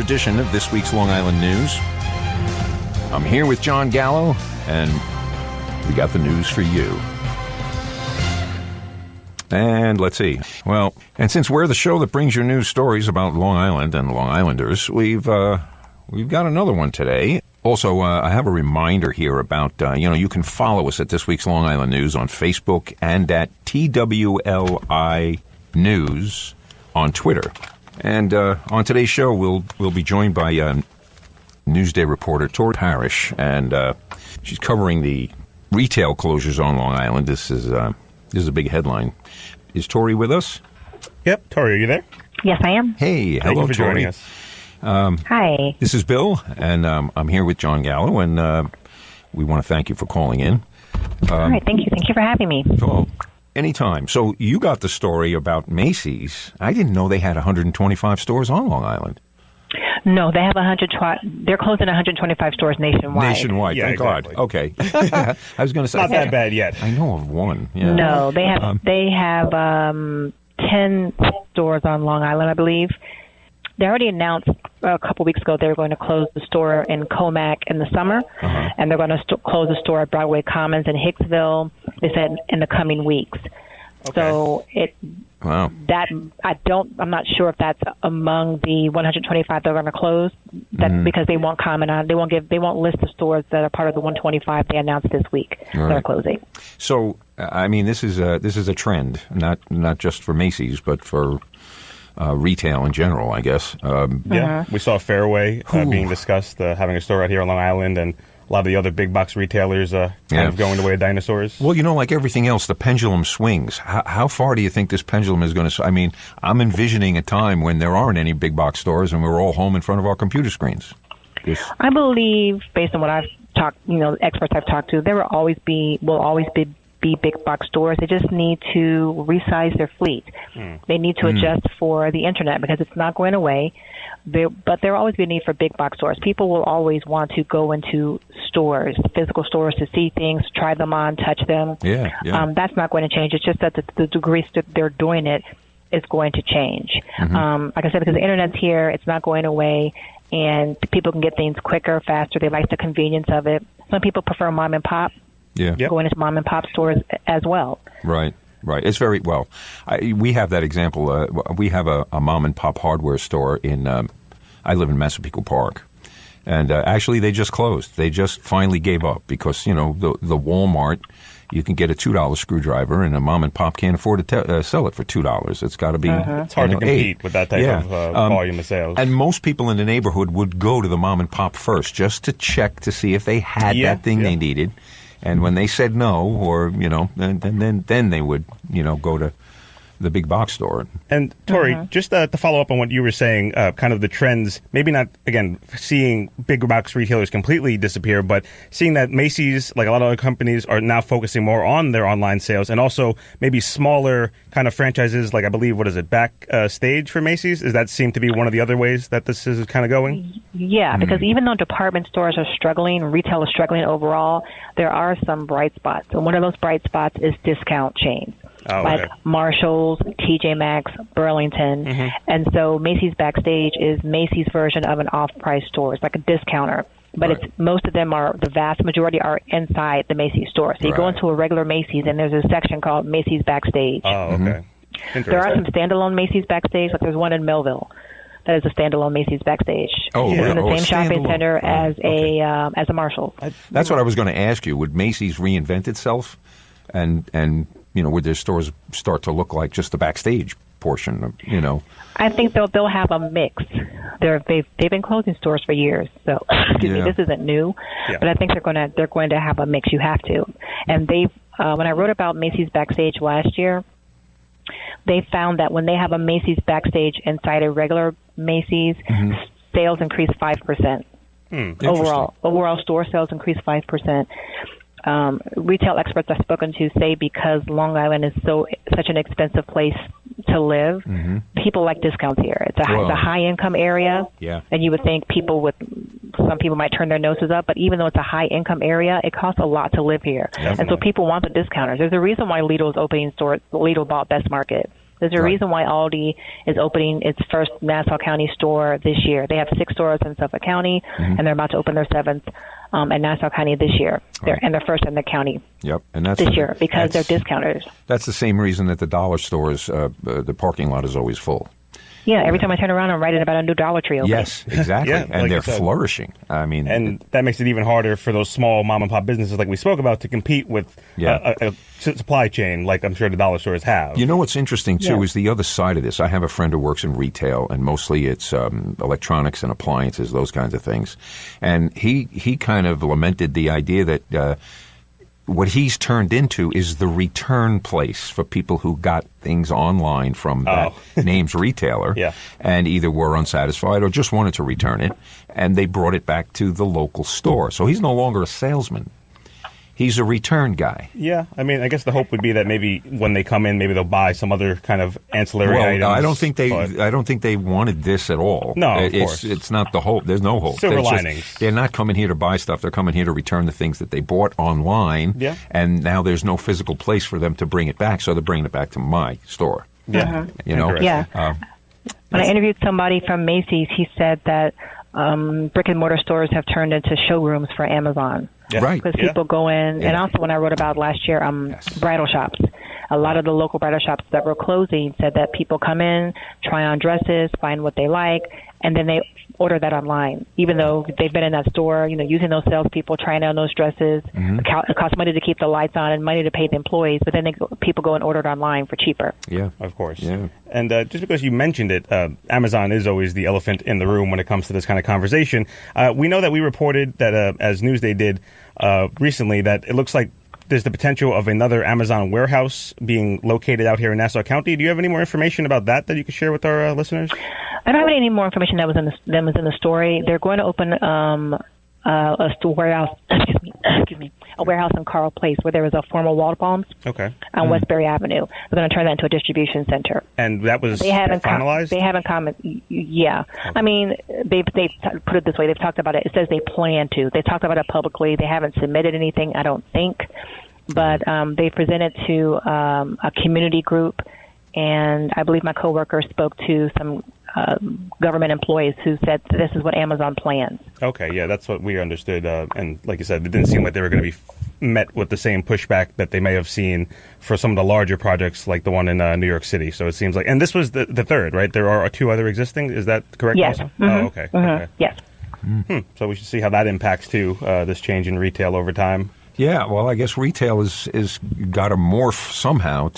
edition of this week's Long Island News. I'm here with John Gallo, and we got the news for you. And let's see. Well, and since we're the show that brings you news stories about Long Island and Long Islanders, we've got another one today. Also, I have a reminder here about, you can follow us at This Week's Long Island News on Facebook and at TWLI News on Twitter. And on today's show, we'll be joined by Newsday Reporter-Tory Parrish, and she's covering the retail closures on Long Island. This is a big headline. Is Tori with us? Yep. Tori, are you there? Yes, I am. Hey, hello, Thank you for Tori. joining us. Hi. This is Bill, and I'm here with John Gallo, and we want to thank you for calling in. All right, thank you. Thank you for having me. Oh, anytime. So you got the story about Macy's. I didn't know they had 125 stores on Long Island. No, they have they're closing 125 stores nationwide. Nationwide, Yeah, thank exactly. God. Okay. I was going to say. Not that bad yet. I know of one. Yeah. No, they have 10 stores on Long Island, I believe. They already announced a couple weeks ago they were going to close the store in Comac in the summer, and they're going to close the store at Broadway Commons in Hicksville, they said, in the coming weeks. Okay. So Wow. I'm not sure if that's among the 125 they're going to close. Because they won't comment on. They won't list the stores that are part of the 125 they announced this week. Right. They're closing. So, I mean, this is a trend, not just for Macy's, but for retail in general, I guess. Yeah. We saw Fairway being discussed, having a store out here on Long Island, and a lot of the other big box retailers kind of going the way of dinosaurs. Well, like everything else, the pendulum swings. How far do you think this pendulum is going to? I mean, I'm envisioning a time when there aren't any big box stores and we're all home in front of our computer screens. I believe, based on what I've talked, experts I've talked to, there will always be big box stores. They just need to resize their fleet. They need to adjust for the internet because it's not going away. But there will always be a need for big box stores. People will always want to go into stores, physical stores, to see things, try them on, touch them. Yeah. That's not going to change. It's just that the degree that they're doing it is going to change. Like I said, because the internet's here, it's not going away, and people can get things quicker, faster. They like the convenience of it. Some people prefer mom and pop. Yeah. Going into mom and pop stores as well. Right. It's very well. We have that example. We have a mom and pop hardware store in. I live in Massapequa Park, and actually they just closed. They just finally gave up because the Walmart, you can get a $2 screwdriver, and a mom and pop can't afford to sell it for $2. It's got to be. It's hard to compete with that type of volume of sales. And most people in the neighborhood would go to the mom and pop first just to check to see if they had that thing they needed. And when they said no, or then they would go to the big box store. And Tori, just to follow up on what you were saying, kind of the trends, maybe not, again, seeing big box retailers completely disappear, but seeing that Macy's, like a lot of other companies, are now focusing more on their online sales, and also maybe smaller kind of franchises, like I believe, Backstage for Macy's? Does that seem to be one of the other ways that this is kind of going? Yeah, because even though department stores are struggling, retail is struggling overall, there are some bright spots. And one of those bright spots is discount chains. Like Marshalls, TJ Maxx, Burlington. And so Macy's Backstage is Macy's version of an off-price store. It's like a discounter. But most of them the vast majority are inside the Macy's store. So you go into a regular Macy's, and there's a section called Macy's Backstage. Oh, okay. There are some standalone Macy's Backstage, like there's one in Millville. That is a standalone Macy's Backstage. Oh, it's in the same shopping center as a Marshalls. That's what I was going to ask you. Would Macy's reinvent itself, and would their stores start to look like just the Backstage portion? I think they'll have a mix. They've been closing stores for years, so this isn't new. Yeah. But I think they're going to have a mix. You have to. And when I wrote about Macy's Backstage last year, they found that when they have a Macy's Backstage inside a regular Macy's, sales increase 5%. Overall store sales increase 5%. Retail experts I've spoken to say because Long Island is such an expensive place to live, people like discounts here. It's a high income area, and you would think some people might turn their noses up, but even though it's a high income area, it costs a lot to live here. Definitely. And so people want the discounters. There's a reason why Lidl's opening store, Lidl bought Best Market. There's a reason why Aldi is opening its first Nassau County store this year. They have 6 stores in Suffolk County, and they're about to open their 7th in Nassau County this year. And they're first in the county and that's this year because they're discounters. That's the same reason that the dollar stores, the parking lot is always full. Yeah, every time I turn around, I'm writing about a new Dollar Tree opening. Yes, exactly. And like they're flourishing. I mean, and that makes it even harder for those small mom and pop businesses like we spoke about to compete with a supply chain like I'm sure the dollar stores have. You know what's interesting, too, is the other side of this. I have a friend who works in retail, and mostly it's electronics and appliances, those kinds of things. And he kind of lamented the idea that what he's turned into is the return place for people who got things online from that name's retailer and either were unsatisfied or just wanted to return it, and they brought it back to the local store. So he's no longer a salesman. He's a return guy. Yeah, I mean, I guess the hope would be that maybe when they come in, maybe they'll buy some other kind of ancillary items. I don't think they wanted this at all. No, of course. It's not the hope. There's no hope. Silver linings. They're not coming here to buy stuff. They're coming here to return the things that they bought online. Yeah. And now there's no physical place for them to bring it back, so they're bringing it back to my store. Yeah. You know. Yeah. When I interviewed somebody from Macy's, he said that brick and mortar stores have turned into showrooms for Amazon. Yeah. Right. Because people go in, and also when I wrote about last year, bridal shops. A lot of the local bridal shops that were closing said that people come in, try on dresses, find what they like, and then they order that online. Even though they've been in that store, using those salespeople, trying on those dresses. It costs money to keep the lights on and money to pay the employees, but then people go and order it online for cheaper. Yeah, of course. Yeah. And just because you mentioned it, Amazon is always the elephant in the room when it comes to this kind of conversation. We know that we reported that, as Newsday did recently, that it looks like there's the potential of another Amazon warehouse being located out here in Nassau County. Do you have any more information about that you could share with our listeners? I don't have any more information that was in the story. They're going to open a warehouse. A warehouse in Carl Place where there was a former Wall Palms. On Westbury Avenue. They're going to turn that into a distribution center. And that was finalized? They haven't commented. Yeah. Okay. I mean, they put it this way. They've talked about it. It says they plan to. They talked about it publicly. They haven't submitted anything, I don't think. But they presented to a community group, and I believe my coworker spoke to some government employees who said this is what Amazon plans. Okay, yeah, that's what we understood. And like you said, it didn't seem like they were going to be met with the same pushback that they may have seen for some of the larger projects like the one in New York City. So it seems like, and this was the third, right? There are 2 other existing. Is that correct? Yes. Also? Oh, okay. Okay. Yes. So we should see how that impacts too this change in retail over time. Yeah, well, I guess retail is got to morph somehow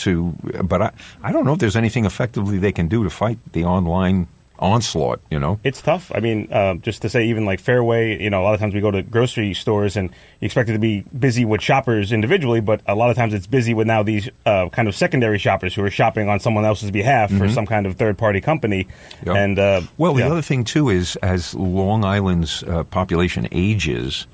but I don't know if there's anything effectively they can do to fight the online onslaught, It's tough. I mean, just to say, even like Fairway, a lot of times we go to grocery stores and you expect it to be busy with shoppers individually, but a lot of times it's busy with now these kind of secondary shoppers who are shopping on someone else's behalf for some kind of third-party company. Yep. And the other thing, too, is as Long Island's population ages,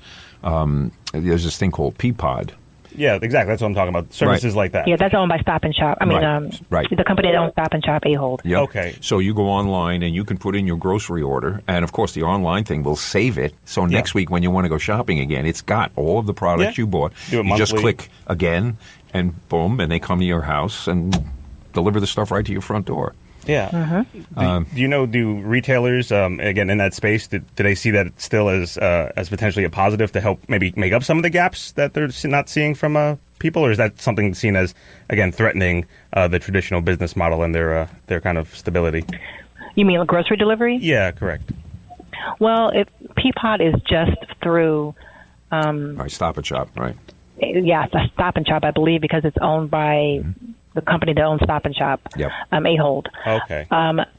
there's this thing called Peapod. Yeah, exactly. That's what I'm talking about. Services like that. Yeah, that's owned by Stop and Shop. I mean, the company that owns Stop and Shop, Ahold. Yep. Okay. So you go online and you can put in your grocery order, and of course the online thing will save it. So next week when you want to go shopping again, it's got all of the products you bought. Do it monthly. You just click again, and boom, and they come to your house and deliver the stuff right to your front door. Yeah. Do retailers, again, in that space, do they see that still as potentially a positive to help maybe make up some of the gaps that they're not seeing from people? Or is that something seen as, again, threatening the traditional business model and their kind of stability? You mean grocery delivery? Yeah, correct. Well, Peapod is just through... right, Stop and Shop, right? Yeah, Stop and Shop, I believe, because it's owned by... the company that owns Stop and Shop, Ahold. Okay.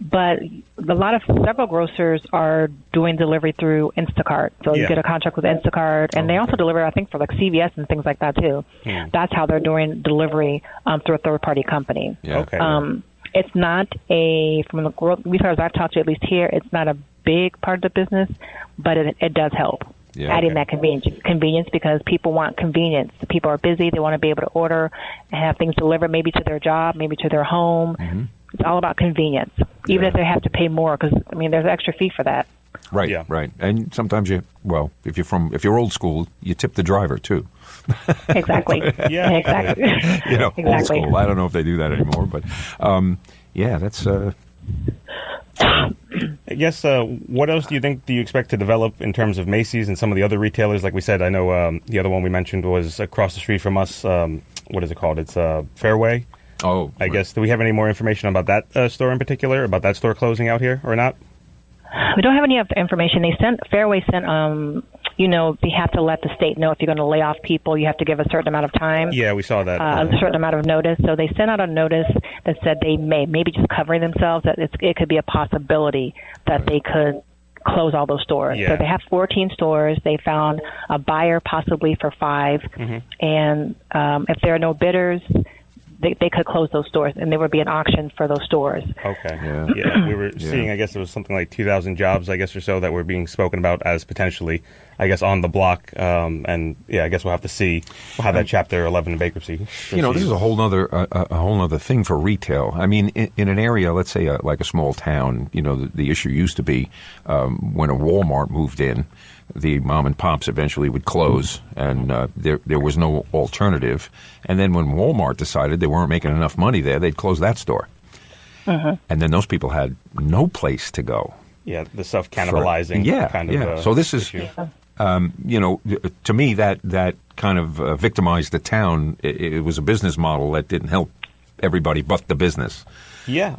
But several grocers are doing delivery through Instacart. So you get a contract with Instacart, and they also deliver, I think, for like CVS and things like that too. That's how they're doing delivery through a third-party company. Yeah. Okay. It's not from the retailers I've talked to, at least here, it's not a big part of the business, but it does help. Yeah, adding that convenience because people want convenience. People are busy. They want to be able to order and have things delivered maybe to their job, maybe to their home. It's all about convenience, even if they have to pay more because, there's an extra fee for that. Right, right. And sometimes if you're old school, you tip the driver too. Exactly. Exactly. Old school. I don't know if they do that anymore, but yeah, that's... I guess, what else do you expect to develop in terms of Macy's and some of the other retailers? Like we said, I know the other one we mentioned was across the street from us. What is it called? It's Fairway. Oh. I guess. Do we have any more information about that store in particular, about that store closing out here or not? We don't have any information. Fairway sent, you have to let the state know if you're going to lay off people, you have to give a certain amount of time. Yeah, we saw that. A certain amount of notice. So they sent out a notice that said they maybe just covering themselves, that it could be a possibility that they could close all those stores. Yeah. So they have 14 stores. They found a buyer possibly for 5. Mm-hmm. And if there are no bidders, they could close those stores, and there would be an auction for those stores. Okay. Yeah. We were seeing, I guess there was something like 2,000 jobs, I guess, or so that were being spoken about as potentially, I guess, on the block. And I guess we'll have to see how that Chapter 11 bankruptcy proceeds. This is a whole nother thing for retail. I mean, in an area, let's say like a small town, the issue used to be when a Walmart moved in, the mom and pops eventually would close, and there was no alternative. And then when Walmart decided they weren't making enough money there, they'd close that store. Uh-huh. And then those people had no place to go. Yeah, the self-cannibalizing kind of so this is, issue. To me, that kind of victimized the town. It was a business model that didn't help everybody but the business. Yeah.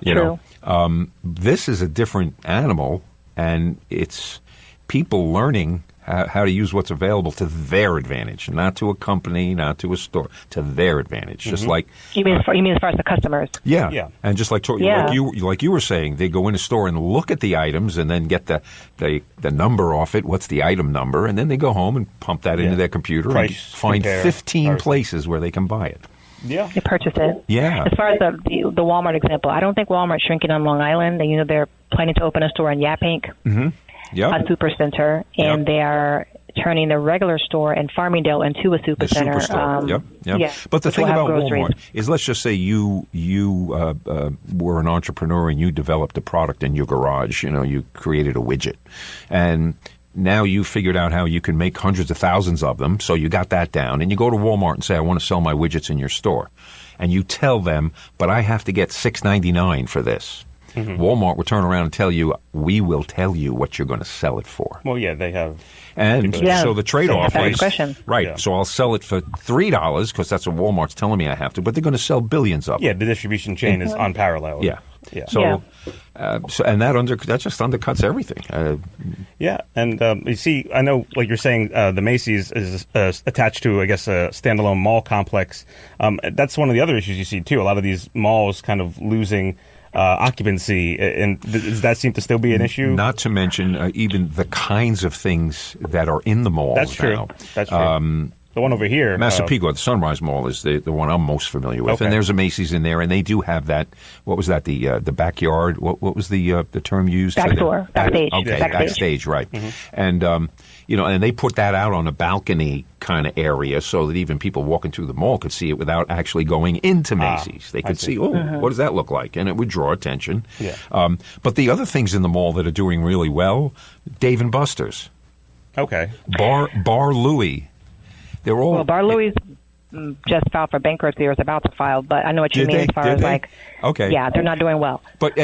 This is a different animal, and it's people learning how to use what's available to their advantage, not to a company, not to a store, to their advantage. Just like you mean as far as the customers? Yeah. And just like you were saying, they go in a store and look at the items and then get the number off it. What's the item number? And then they go home and pump that into their computer and find 15 places where they can buy it. Yeah, they purchase it. Yeah. As far as the Walmart example, I don't think Walmart's shrinking on Long Island. They're planning to open a store in Yaphank. Mm-hmm. Yep. A supercenter, and they are turning the regular store in Farmingdale into a supercenter. Yep. Yeah. But the thing about Walmart is, let's just say you were an entrepreneur and you developed a product in your garage. You created a widget, and now you figured out how you can make hundreds of thousands of them. So you got that down, and you go to Walmart and say, "I want to sell my widgets in your store," and you tell them, "But I have to get $6.99 for this." Mm-hmm. Walmart will turn around and tell you, "We will tell you what you're going to sell it for." Well, yeah, they have. And so the trade-off is, right, yeah. So I'll sell it for $3 because that's what Walmart's telling me I have to, but they're going to sell billions of them. Yeah, the distribution chain is unparalleled. Yeah. So and that just undercuts everything. And you see, I know, like you're saying, the Macy's is attached to, I guess, a standalone mall complex. That's one of the other issues you see, too. A lot of these malls kind of losing occupancy, and does that seem to still be an issue? Not to mention even the kinds of things that are in the malls. That's true. Now. That's true. The one over here, Massapequa, the Sunrise Mall, is the one I'm most familiar with, and there's a Macy's in there, and they do have that. What was that? The backyard. What was the term used? Backstage. Okay, backstage, right? Mm-hmm. And and they put that out on a balcony kind of area so that even people walking through the mall could see it without actually going into Macy's. They could see, what does that look like? And it would draw attention. Yeah. But the other things in the mall that are doing really well, Dave and Buster's. Okay. Bar Louie. They're all. Well, Bar Louie's just filed for bankruptcy or is about to file, but I know what you mean as far as they're not doing well. But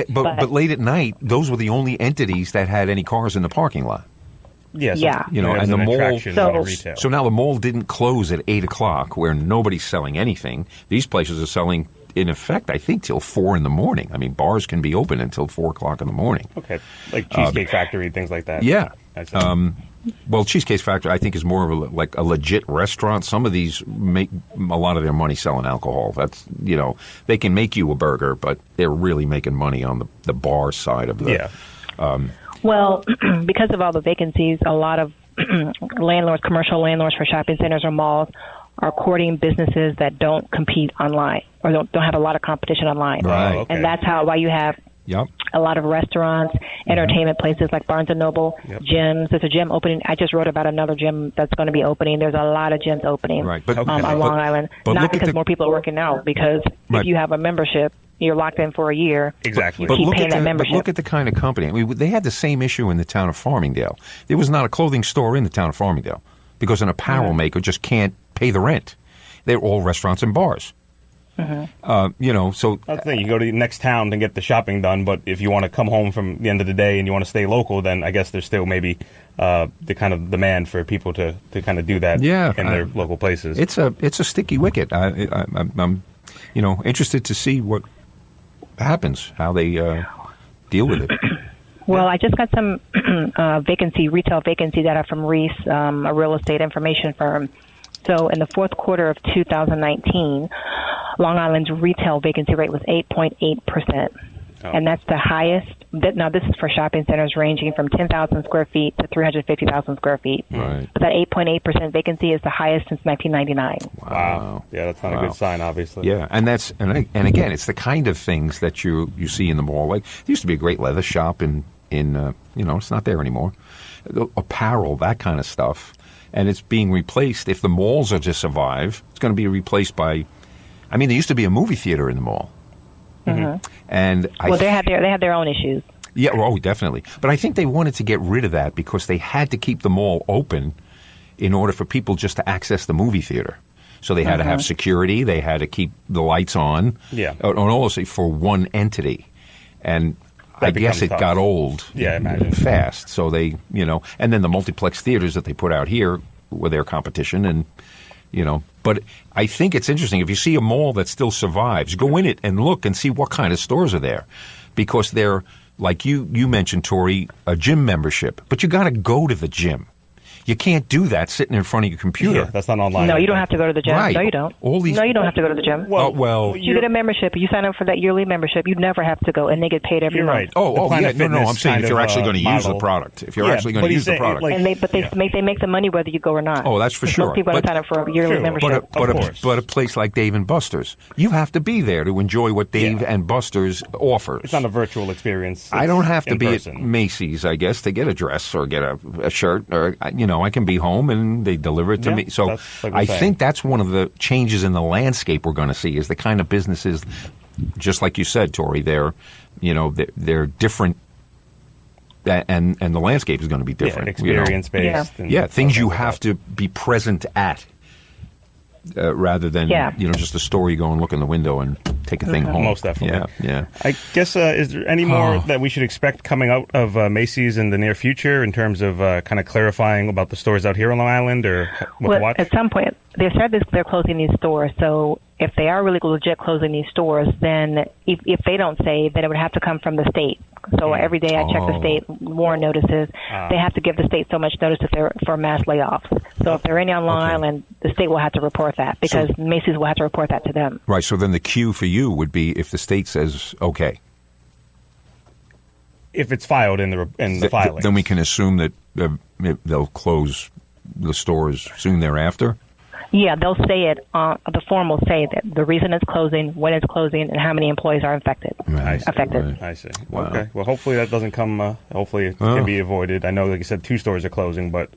late at night, those were the only entities that had any cars in the parking lot. Yes. And the mall. So now the mall didn't close at 8:00, where nobody's selling anything. These places are selling, in effect, I think, till 4 a.m. I mean, bars can be open until 4:00 in the morning. Okay, like Cheesecake Factory, things like that. Yeah. Well, Cheesecake Factory, I think, is more of like a legit restaurant. Some of these make a lot of their money selling alcohol. That's, they can make you a burger, but they're really making money on the bar side of the. Yeah. Well, because of all the vacancies, a lot of commercial landlords for shopping centers or malls are courting businesses that don't compete online or don't have a lot of competition online. Right. And that's why you have a lot of restaurants, entertainment places like Barnes & Noble, gyms. There's a gym opening. I just wrote about another gym that's going to be opening. There's a lot of gyms opening on Long Island. Not because more people are working out, because if you have a membership, you're locked in for a year. Exactly. But keep paying that membership. Look at the kind of company. I mean, they had the same issue in the town of Farmingdale. There was not a clothing store in the town of Farmingdale because an apparel maker just can't pay the rent. They're all restaurants and bars. So that's the thing. You go to the next town to get the shopping done, but if you want to come home from the end of the day and you want to stay local, then I guess there's still maybe the kind of demand for people to kind of do that in their local places. It's a sticky wicket. I'm interested to see what happens, how they deal with it. Well, I just got some retail vacancy data from Reef, a real estate information firm. So in the fourth quarter of 2019, Long Island's retail vacancy rate was 8.8%. Oh. And that's the highest. Now, this is for shopping centers ranging from 10,000 square feet to 350,000 square feet. Right. But that 8.8% vacancy is the highest since 1999. Wow. Yeah, that's not a good sign, obviously. Yeah, and again, it's the kind of things that you see in the mall. Like, there used to be a great leather shop in it's not there anymore. Apparel, that kind of stuff. And it's being replaced. If the malls are to survive, it's going to be replaced by, there used to be a movie theater in the mall. Mm-hmm. And they had their own issues. Yeah, definitely. But I think they wanted to get rid of that because they had to keep the mall open in order for people just to access the movie theater. So they had to have security. They had to keep the lights on. Yeah. Honestly, for one entity. And I guess it got old fast. So they, and then the multiplex theaters that they put out here were their competition. And, but I think it's interesting. If you see a mall that still survives, go in it and look and see what kind of stores are there. Because they're, like you mentioned, Tori, a gym membership. But you got to go to the gym. You can't do that sitting in front of your computer. Yeah, that's not online. No, you don't have to go to the gym. Right. No, you don't. No, you don't have to go to the gym. Well, you get a membership. You sign up for that yearly membership. You never have to go, and they get paid every month. Right. I'm saying if you're actually going to use the product. If you're actually going to use the product. They make the money whether you go or not. Oh, that's for sure. Most people don't sign up for a yearly membership. But a place like Dave & Buster's, you have to be there to enjoy what Dave & Buster's offers. It's not a virtual experience. I don't have to be person. at Macy's, I guess, to get a dress or get a shirt. Or I can be home and they deliver it to me. So I think that's one of the changes in the landscape we're going to see is the kind of businesses, just like you said, Tori, they're different, and the landscape is going to be different. Experience-based. Things you have to be present at. Rather than just a store you go and look in the window and take a thing home. Most definitely. Yeah. I guess is there any more that we should expect coming out of Macy's in the near future in terms of kind of clarifying about the stores out here on Long Island or what to watch? At some point, they said they're closing these stores. So if they are really legit closing these stores, then if they don't say, then it would have to come from the state. So every day I check the state warn notices. They have to give the state so much notice if they're for mass layoffs. So if they're any on Long Island, the state will have to report that because Macy's will have to report that to them. Right. So then the cue for you would be if the state says okay. If it's filed in the filing, then we can assume that they'll close the stores soon thereafter. Yeah, they'll say it. The form will say that the reason it's closing, when it's closing, and how many employees are affected. Right. I see. Wow. Okay. Well, hopefully that doesn't come. Hopefully it can be avoided. I know, like you said, 2 stores are closing, but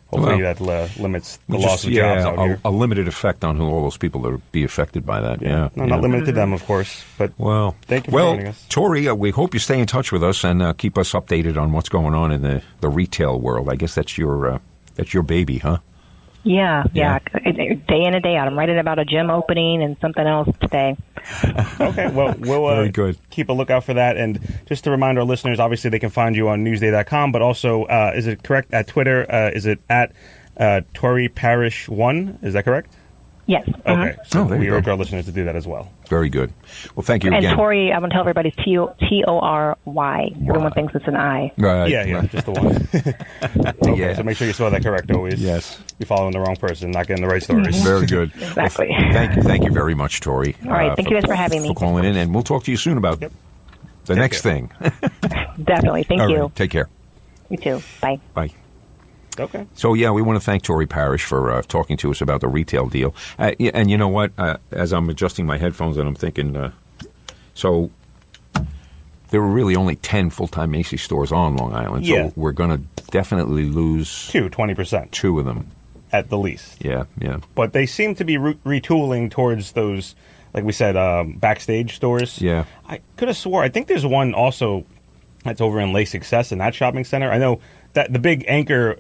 hopefully that limits the loss of jobs out here. A limited effect on all those people that would be affected by that. Yeah. No, not limited to them, of course. But thank you for joining us. Tori, we hope you stay in touch with us and keep us updated on what's going on in the retail world. I guess that's your baby, huh? Yeah. Day in and day out. I'm writing about a gym opening and something else today. Okay, well, we'll Very good. Keep a lookout for that. And just to remind our listeners, obviously they can find you on Newsday.com, but also, is it correct, at Twitter, is it at Tory Parrish 1? Is that correct? Yes. Okay, so we urge our listeners to do that as well. Very good. Well, thank you again. And Tory, I'm going to tell everybody, Tory. Everyone thinks it's an I. Right. Yeah, just the one. Okay, so make sure you spell that correct always. Yes. You're following the wrong person, not getting the right stories. Very good. Exactly. Well, thank you very much, Tori. All right, thank you guys for having me. For calling in, and we'll talk to you soon about the next thing. Definitely. Thank you. Right, take care. You too. Bye. Bye. Okay. So, we want to thank Tory Parrish for talking to us about the retail deal. And you know what? As I'm adjusting my headphones and I'm thinking, so there were really only 10 full-time Macy's stores on Long Island. So we're going to definitely lose 20%. 2 of them. At the least. Yeah. But they seem to be retooling towards those, like we said, backstage stores. Yeah. I could have swore, I think there's one also that's over in Lake Success in that shopping center. I know that the big anchor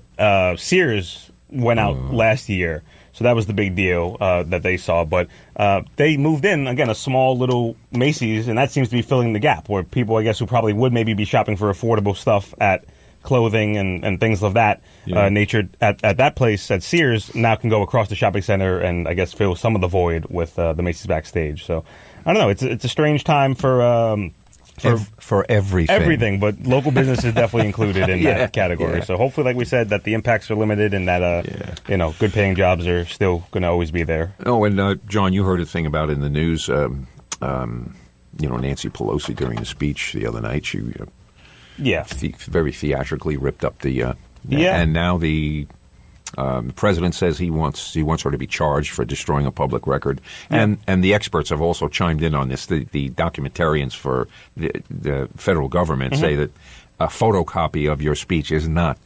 Sears went out last year. So So that was the big deal that they saw. But they moved in, again, a small little Macy's, and that seems to be filling the gap where people, I guess, who probably would maybe be shopping for affordable stuff at clothing and things of that nature at that place at Sears now can go across the shopping center and, I guess, fill some of the void with the Macy's backstage. So, I don't know. It's a strange time for everything. Everything, but local business is definitely included in that category. Yeah. So hopefully, like we said, that the impacts are limited and that, good paying jobs are still going to always be there. Oh, and John, you heard a thing about in the news, Nancy Pelosi during the speech the other night, she very theatrically ripped up the, and now the president says he wants her to be charged for destroying a public record, and the experts have also chimed in on this. The documentarians for the federal government say that a photocopy of your speech is not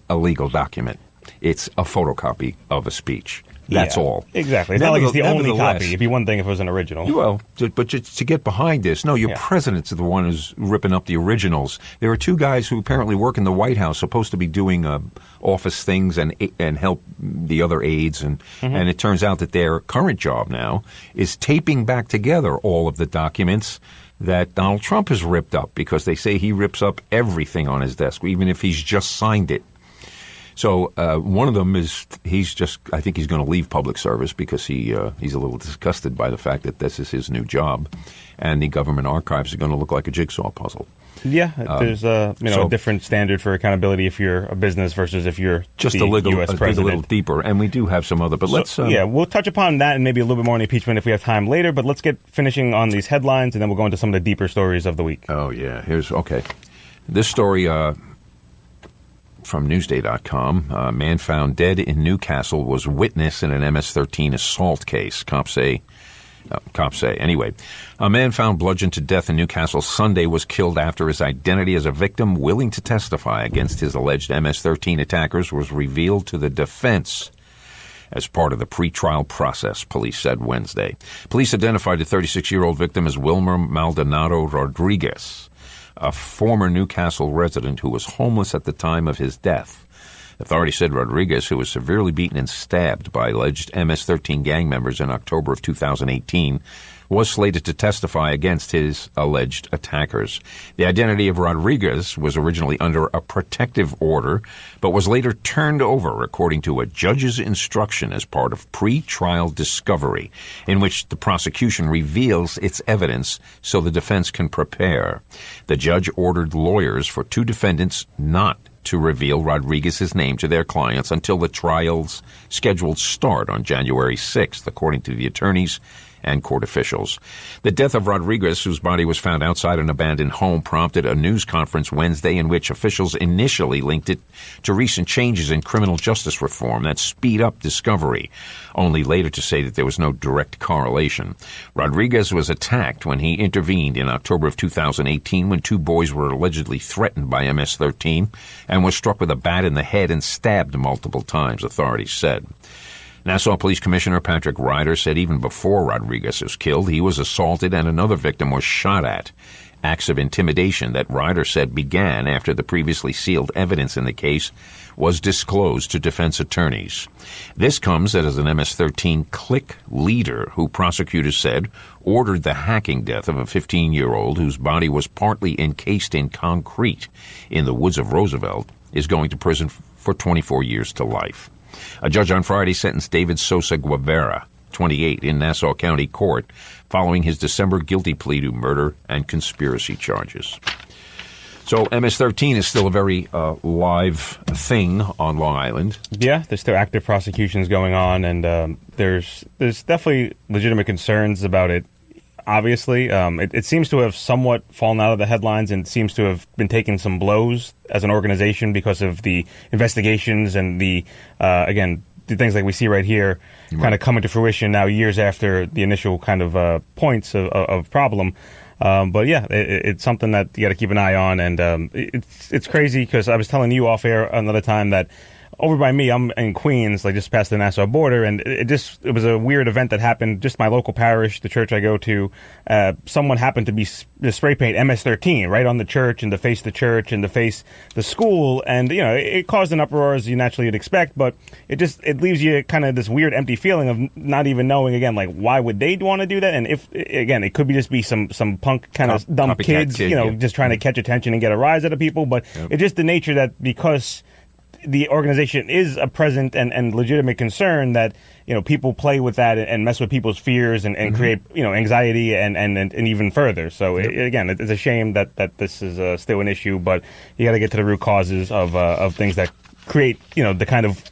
a legal document; it's a photocopy of a speech. That's all. Exactly. It's not like it's the only copy. It'd be one thing if it was an original. Well, but to get behind this, no, your president's the one who's ripping up the originals. There are two guys who apparently work in the White House, supposed to be doing office things and help the other aides, and it turns out that their current job now is taping back together all of the documents that Donald Trump has ripped up, because they say he rips up everything on his desk, even if he's just signed it. So one of them is I think he's going to leave public service because he's a little disgusted by the fact that this is his new job, and the government archives are going to look like a jigsaw puzzle. Yeah, there's a different standard for accountability if you're a business versus if you're just the U.S. president. A little deeper, and we do have some other. But let's we'll touch upon that and maybe a little bit more on impeachment if we have time later. But let's get finishing on these headlines, and then we'll go into some of the deeper stories of the week. Oh yeah, this story. From Newsday.com, a man found dead in Newcastle was witness in an MS-13 assault case. Cops say. Anyway, a man found bludgeoned to death in Newcastle Sunday was killed after his identity as a victim willing to testify against his alleged MS-13 attackers was revealed to the defense as part of the pre-trial process, police said Wednesday. Police identified the 36-year-old victim as Wilmer Maldonado Rodriguez, a former Newcastle resident who was homeless at the time of his death. Authorities said Rodriguez, who was severely beaten and stabbed by alleged MS-13 gang members in October of 2018, was slated to testify against his alleged attackers. The identity of Rodriguez was originally under a protective order, but was later turned over according to a judge's instruction as part of pre-trial discovery, in which the prosecution reveals its evidence so the defense can prepare. The judge ordered lawyers for two defendants not to reveal Rodriguez's name to their clients until the trial's scheduled start on January 6th, according to the attorneys and court officials. The death of Rodriguez, whose body was found outside an abandoned home, prompted a news conference Wednesday in which officials initially linked it to recent changes in criminal justice reform that speed up discovery, only later to say that there was no direct correlation. Rodriguez was attacked when he intervened in October of 2018 when two boys were allegedly threatened by MS-13 and was struck with a bat in the head and stabbed multiple times, authorities said. Nassau Police Commissioner Patrick Ryder said even before Rodriguez was killed, he was assaulted and another victim was shot at. Acts of intimidation that Ryder said began after the previously sealed evidence in the case was disclosed to defense attorneys. This comes as an MS-13 clique leader who prosecutors said ordered the hacking death of a 15-year-old whose body was partly encased in concrete in the woods of Roosevelt is going to prison for 24 years to life. A judge on Friday sentenced David Sosa Guevara, 28, in Nassau County Court following his December guilty plea to murder and conspiracy charges. So MS-13 is still a very live thing on Long Island. Yeah, there's still active prosecutions going on, and there's definitely legitimate concerns about it. Obviously, it seems to have somewhat fallen out of the headlines and seems to have been taking some blows as an organization because of the investigations and the things like we see right here kind of coming to fruition now years after the initial kind of points of problem. But yeah, it's something that you got to keep an eye on, and it's crazy because I was telling you off air another time that over by me, I'm in Queens, like just past the Nassau border, and it was a weird event that happened. Just my local parish, the church I go to, someone happened to be spray paint MS-13 right on the church and to face the church and to face the school, and it caused an uproar as you naturally would expect, but it leaves you kind of this weird empty feeling of not even knowing again, like, why would they want to do that? And if again, it could be just be some punk kind of dumb kids, just trying to catch attention and get a rise out of people, but it's just the nature that because the organization is a present and legitimate concern that people play with that and mess with people's fears and create anxiety and even further. So again, it's a shame that this is still an issue, but you got to get to the root causes of things that create the kind of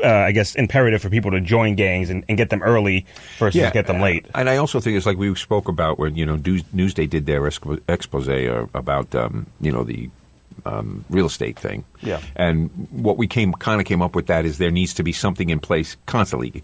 I guess imperative for people to join gangs and get them early versus get them late. And I also think it's like we spoke about when Newsday did their expose about the real estate thing. Yeah. And what we came up with that is there needs to be something in place constantly.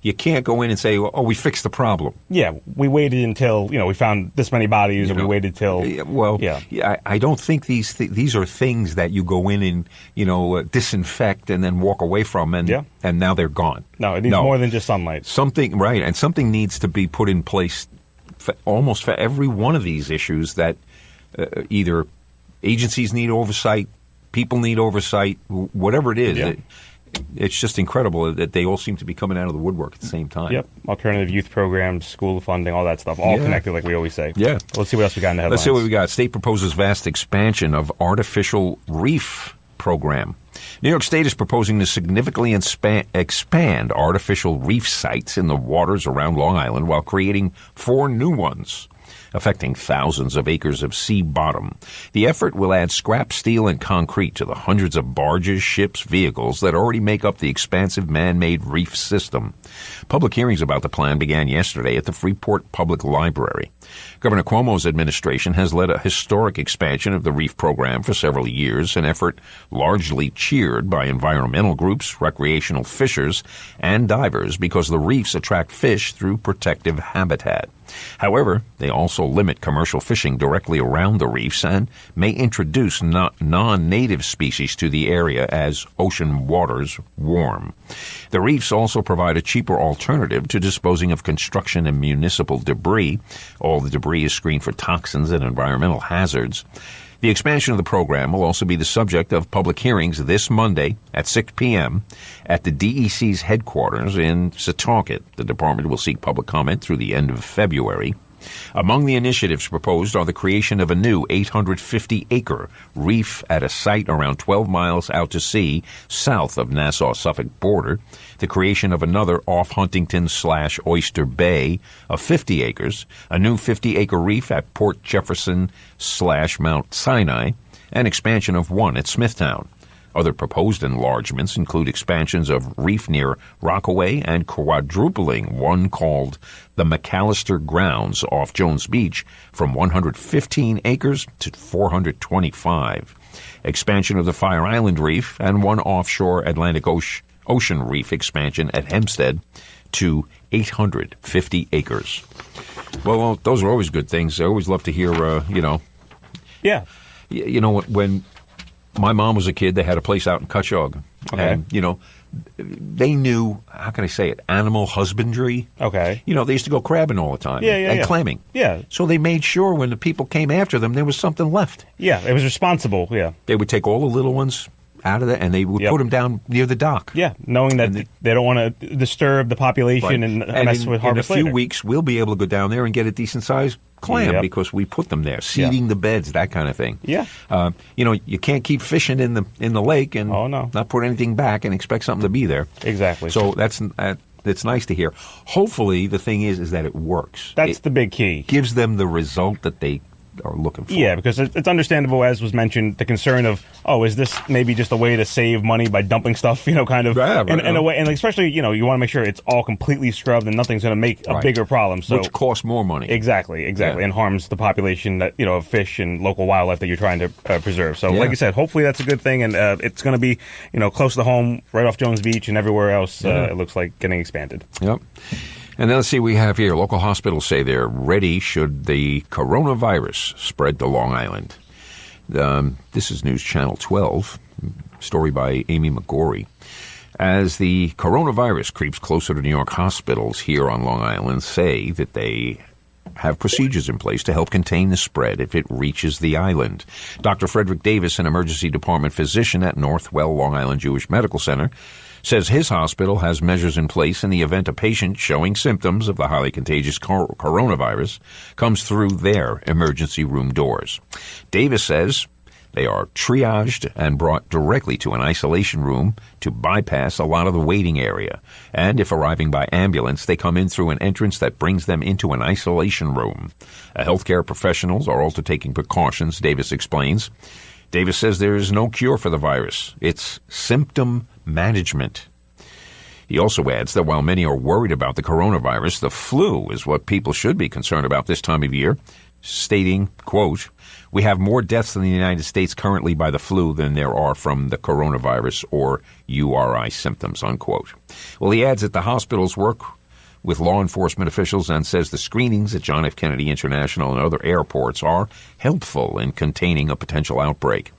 You can't go in and say, oh, we fixed the problem. Yeah, we waited until we found this many bodies, or we waited till. I don't think these are things that you go in and disinfect and then walk away from, and now they're gone. No, it needs more than just sunlight. Something needs to be put in place almost for every one of these issues that either agencies need oversight, people need oversight, whatever it is. Yeah. It's just incredible that they all seem to be coming out of the woodwork at the same time. Yep. Alternative youth programs, school funding, all that stuff, all connected like we always say. Yeah. Let's see what else we got in the headlines. Let's see what we got. State proposes vast expansion of artificial reef program. New York State is proposing to significantly expand artificial reef sites in the waters around Long Island while creating 4 new ones, affecting thousands of acres of sea bottom. The effort will add scrap steel and concrete to the hundreds of barges, ships, vehicles that already make up the expansive man-made reef system. Public hearings about the plan began yesterday at the Freeport Public Library. Governor Cuomo's administration has led a historic expansion of the reef program for several years, an effort largely cheered by environmental groups, recreational fishers, and divers because the reefs attract fish through protective habitat. However, they also limit commercial fishing directly around the reefs and may introduce non-native species to the area as ocean waters warm. The reefs also provide a cheaper alternative to disposing of construction and municipal debris. All the debris is screened for toxins and environmental hazards. The expansion of the program will also be the subject of public hearings this Monday at 6 p.m. at the DEC's headquarters in Setauket. The department will seek public comment through the end of February. Among the initiatives proposed are the creation of a new 850-acre reef at a site around 12 miles out to sea south of Nassau-Suffolk border, the creation of another off Huntington/Oyster Bay of 50 acres, a new 50-acre reef at Port Jefferson/Mount Sinai, and expansion of one at Smithtown. Other proposed enlargements include expansions of reef near Rockaway and quadrupling one called the McAllister Grounds off Jones Beach from 115 acres to 425. Expansion of the Fire Island Reef and one offshore Atlantic Ocean Reef expansion at Hempstead to 850 acres. Well, those are always good things. I always love to hear, Yeah. When my mom was a kid, they had a place out in Cutchogue. Okay. And, they knew, how can I say it, animal husbandry. Okay. They used to go crabbing all the time. And clamming. Yeah. So they made sure when the people came after them, there was something left. Yeah, it was responsible, yeah. They would take all the little ones out of that, and they would put them down near the dock. Yeah, knowing that they don't want to disturb the population and mess with harvest in a few later. weeks, we'll be able to go down there and get a decent-sized clam because we put them there, seeding the beds, that kind of thing. Yeah. You can't keep fishing in the lake and not put anything back and expect something to be there. Exactly. So it's nice to hear. Hopefully, the thing is that it works. That's the big key. Gives them the result that they are looking for. Yeah, because it's understandable, as was mentioned, the concern of, is this maybe just a way to save money by dumping stuff, in a way, and especially, you want to make sure it's all completely scrubbed and nothing's going to make a bigger problem. So which costs more money. Exactly, and harms the population that, of fish and local wildlife that you're trying to preserve. So, like you said, hopefully that's a good thing, and it's going to be, close to home, right off Jones Beach and everywhere else. It looks like getting expanded. Yep. And then let's see what we have here. Local hospitals say they're ready should the coronavirus spread to Long Island. This is News Channel 12. story by Amy McGorry. As the coronavirus creeps closer to New York, hospitals here on Long Island say that they have procedures in place to help contain the spread if it reaches the island. Dr. Frederick Davis, an emergency department physician at Northwell Long Island Jewish Medical Center, says his hospital has measures in place in the event a patient showing symptoms of the highly contagious coronavirus comes through their emergency room doors. Davis says they are triaged and brought directly to an isolation room to bypass a lot of the waiting area. And if arriving by ambulance, they come in through an entrance that brings them into an isolation room. Healthcare professionals are also taking precautions, Davis explains. Davis says there is no cure for the virus. It's symptom management. He also adds that while many are worried about the coronavirus, the flu is what people should be concerned about this time of year, stating, quote, "We have more deaths in the United States currently by the flu than there are from the coronavirus or URI symptoms," unquote. Well, he adds that the hospitals work with law enforcement officials and says the screenings at John F. Kennedy International and other airports are helpful in containing a potential outbreak.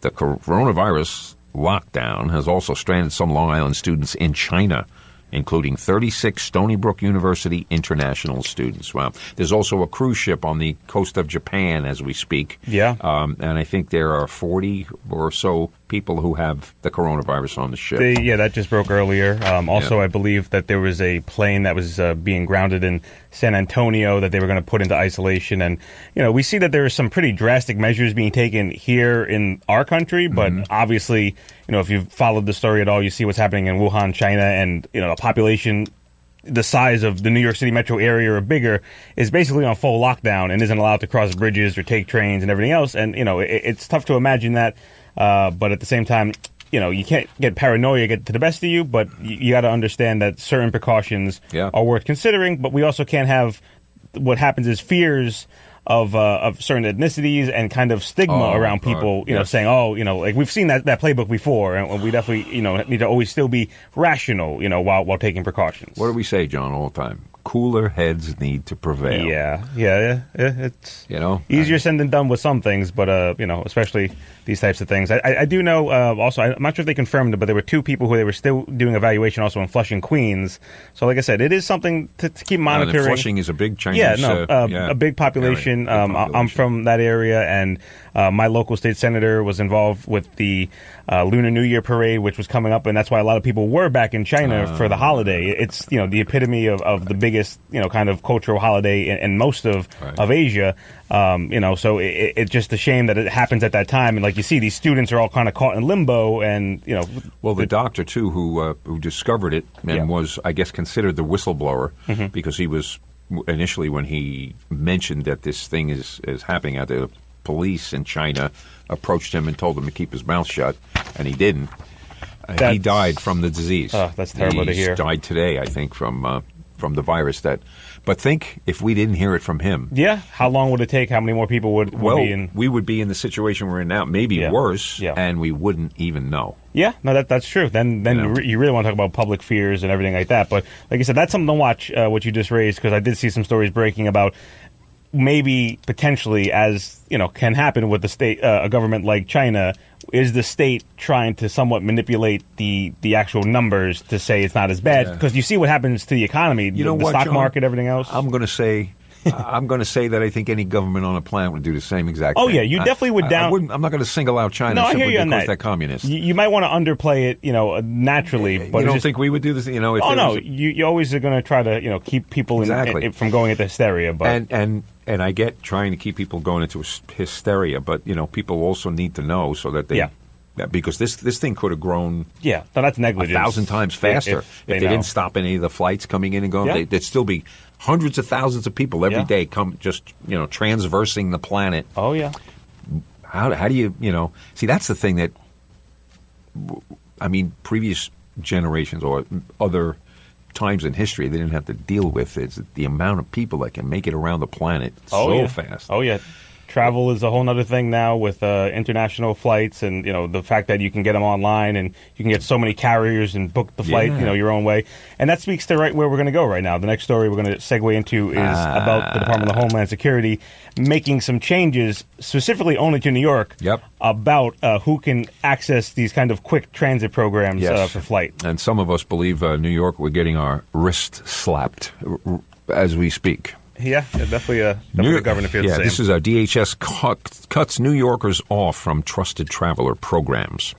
The coronavirus lockdown has also stranded some Long Island students in China, including 36 Stony Brook University international students. Wow. There's also a cruise ship on the coast of Japan as we speak. Yeah. And I think there are 40 or so people who have the coronavirus on the ship. That just broke earlier. I believe that there was a plane that was being grounded in San Antonio that they were going to put into isolation. And, we see that there are some pretty drastic measures being taken here in our country, but obviously, if you've followed the story at all, you see what's happening in Wuhan, China, and, a population the size of the New York City metro area or bigger is basically on full lockdown and isn't allowed to cross bridges or take trains and everything else. And, it's tough to imagine that. But at the same time, you can't get paranoia get to the best of you, but you got to understand that certain precautions are worth considering. But we also can't have what happens is fears of certain ethnicities and kind of stigma around people, saying, like we've seen that playbook before, and we definitely, need to always still be rational, while taking precautions. What do we say, John, all the time? Cooler heads need to prevail. Yeah. It's easier said than done with some things, but especially these types of things. I do know. Also, I'm not sure if they confirmed it, but there were 2 people who they were still doing evaluation also in Flushing, Queens. So, like I said, it is something to keep monitoring. Flushing is a big Chinese. A big population. I'm from that area, and my local state senator was involved with the Lunar New Year parade, which was coming up, and that's why a lot of people were back in China for the holiday. It's the epitome of the biggest kind of cultural holiday in most of Asia. So it's just a shame that it happens at that time, and like you see, these students are all kind of caught in limbo, and Well, the doctor too, who discovered it and was, I guess, considered the whistleblower because he was initially, when he mentioned that this thing is happening out there, the police in China approached him and told him to keep his mouth shut, and he didn't. He died from the disease. Oh, that's terrible to hear. He died today, I think, from the virus. But think if we didn't hear it from him. Yeah, how long would it take? How many more people would be in? We would be in the situation we're in now, maybe worse, and we wouldn't even know. Yeah, no, that's true. Then you really want to talk about public fears and everything like that. But like I said, that's something to watch, what you just raised, because I did see some stories breaking about maybe potentially, as can happen with the state, a government like China, is the state trying to somewhat manipulate the actual numbers to say it's not as bad? Because you see what happens to the economy, the stock market, everything else. I'm going to say that I think any government on the planet would do the same exact thing. Oh, yeah, you definitely would down... I'm not going to single out China simply because they're communist. You might want to underplay it, naturally. But you don't think we would do this? You always are going to try to, keep people from going into hysteria. But And I get trying to keep people going into hysteria, but people also need to know so that they because this thing could have grown that's negligence 1,000 times faster if they didn't stop any of the flights coming in and going. There'd still be hundreds of thousands of people every day come just transversing the planet. Oh yeah. How do you see? That's the thing that previous generations or other times in history they didn't have to deal with. It's the amount of people that can make it around the planet so fast. Oh yeah. travel is a whole other thing now with international flights, and the fact that you can get them online and you can get so many carriers and book the flight your own way. And that speaks to right where we're going to go right now. The next story we're going to segue into is about the Department of Homeland Security making some changes specifically only to New York about who can access these kind of quick transit programs for flight. And some of us believe New York, we're getting our wrist slapped as we speak. Yeah, definitely the governor feels the same. This is DHS cuts New Yorkers off from trusted traveler programs.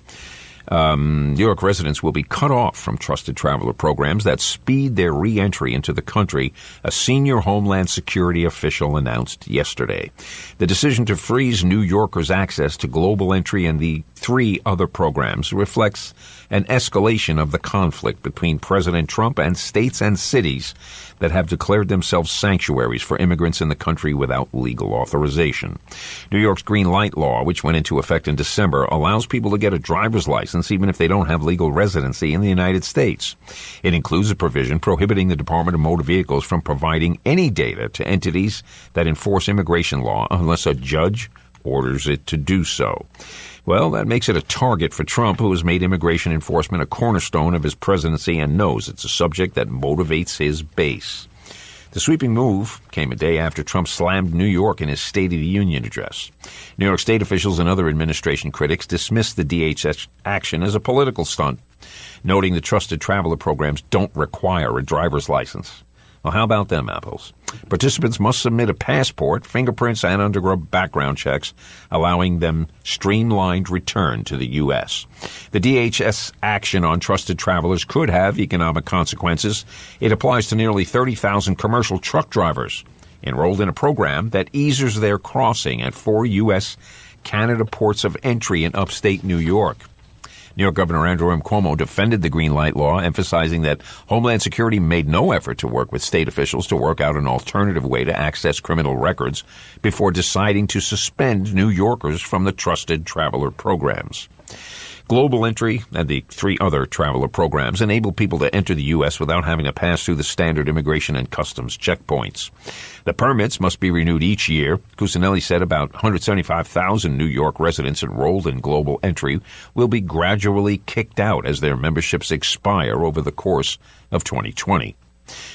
New York residents will be cut off from trusted traveler programs that speed their re-entry into the country, a senior Homeland Security official announced yesterday. The decision to freeze New Yorkers' access to global entry and the 3 other programs reflects an escalation of the conflict between President Trump and states and cities that have declared themselves sanctuaries for immigrants in the country without legal authorization. New York's Green Light Law, which went into effect in December, allows people to get a driver's license even if they don't have legal residency in the United States. It includes a provision prohibiting the Department of Motor Vehicles from providing any data to entities that enforce immigration law unless a judge orders it to do so. Well, that makes it a target for Trump, who has made immigration enforcement a cornerstone of his presidency and knows it's a subject that motivates his base. The sweeping move came a day after Trump slammed New York in his State of the Union address. New York State officials and other administration critics dismissed the DHS action as a political stunt, noting the trusted traveler programs don't require a driver's license. Well, how about them apples? Participants must submit a passport, fingerprints, and undergo background checks, allowing them streamlined return to the U.S. The DHS action on trusted travelers could have economic consequences. It applies to nearly 30,000 commercial truck drivers enrolled in a program that eases their crossing at 4 U.S.-Canada ports of entry in upstate New York. New York Governor Andrew Cuomo defended the Green Light Law, emphasizing that Homeland Security made no effort to work with state officials to work out an alternative way to access criminal records before deciding to suspend New Yorkers from the trusted traveler programs. Global Entry and the 3 other traveler programs enable people to enter the U.S. without having to pass through the standard immigration and customs checkpoints. The permits must be renewed each year. Cusinelli said about 175,000 New York residents enrolled in Global Entry will be gradually kicked out as their memberships expire over the course of 2020.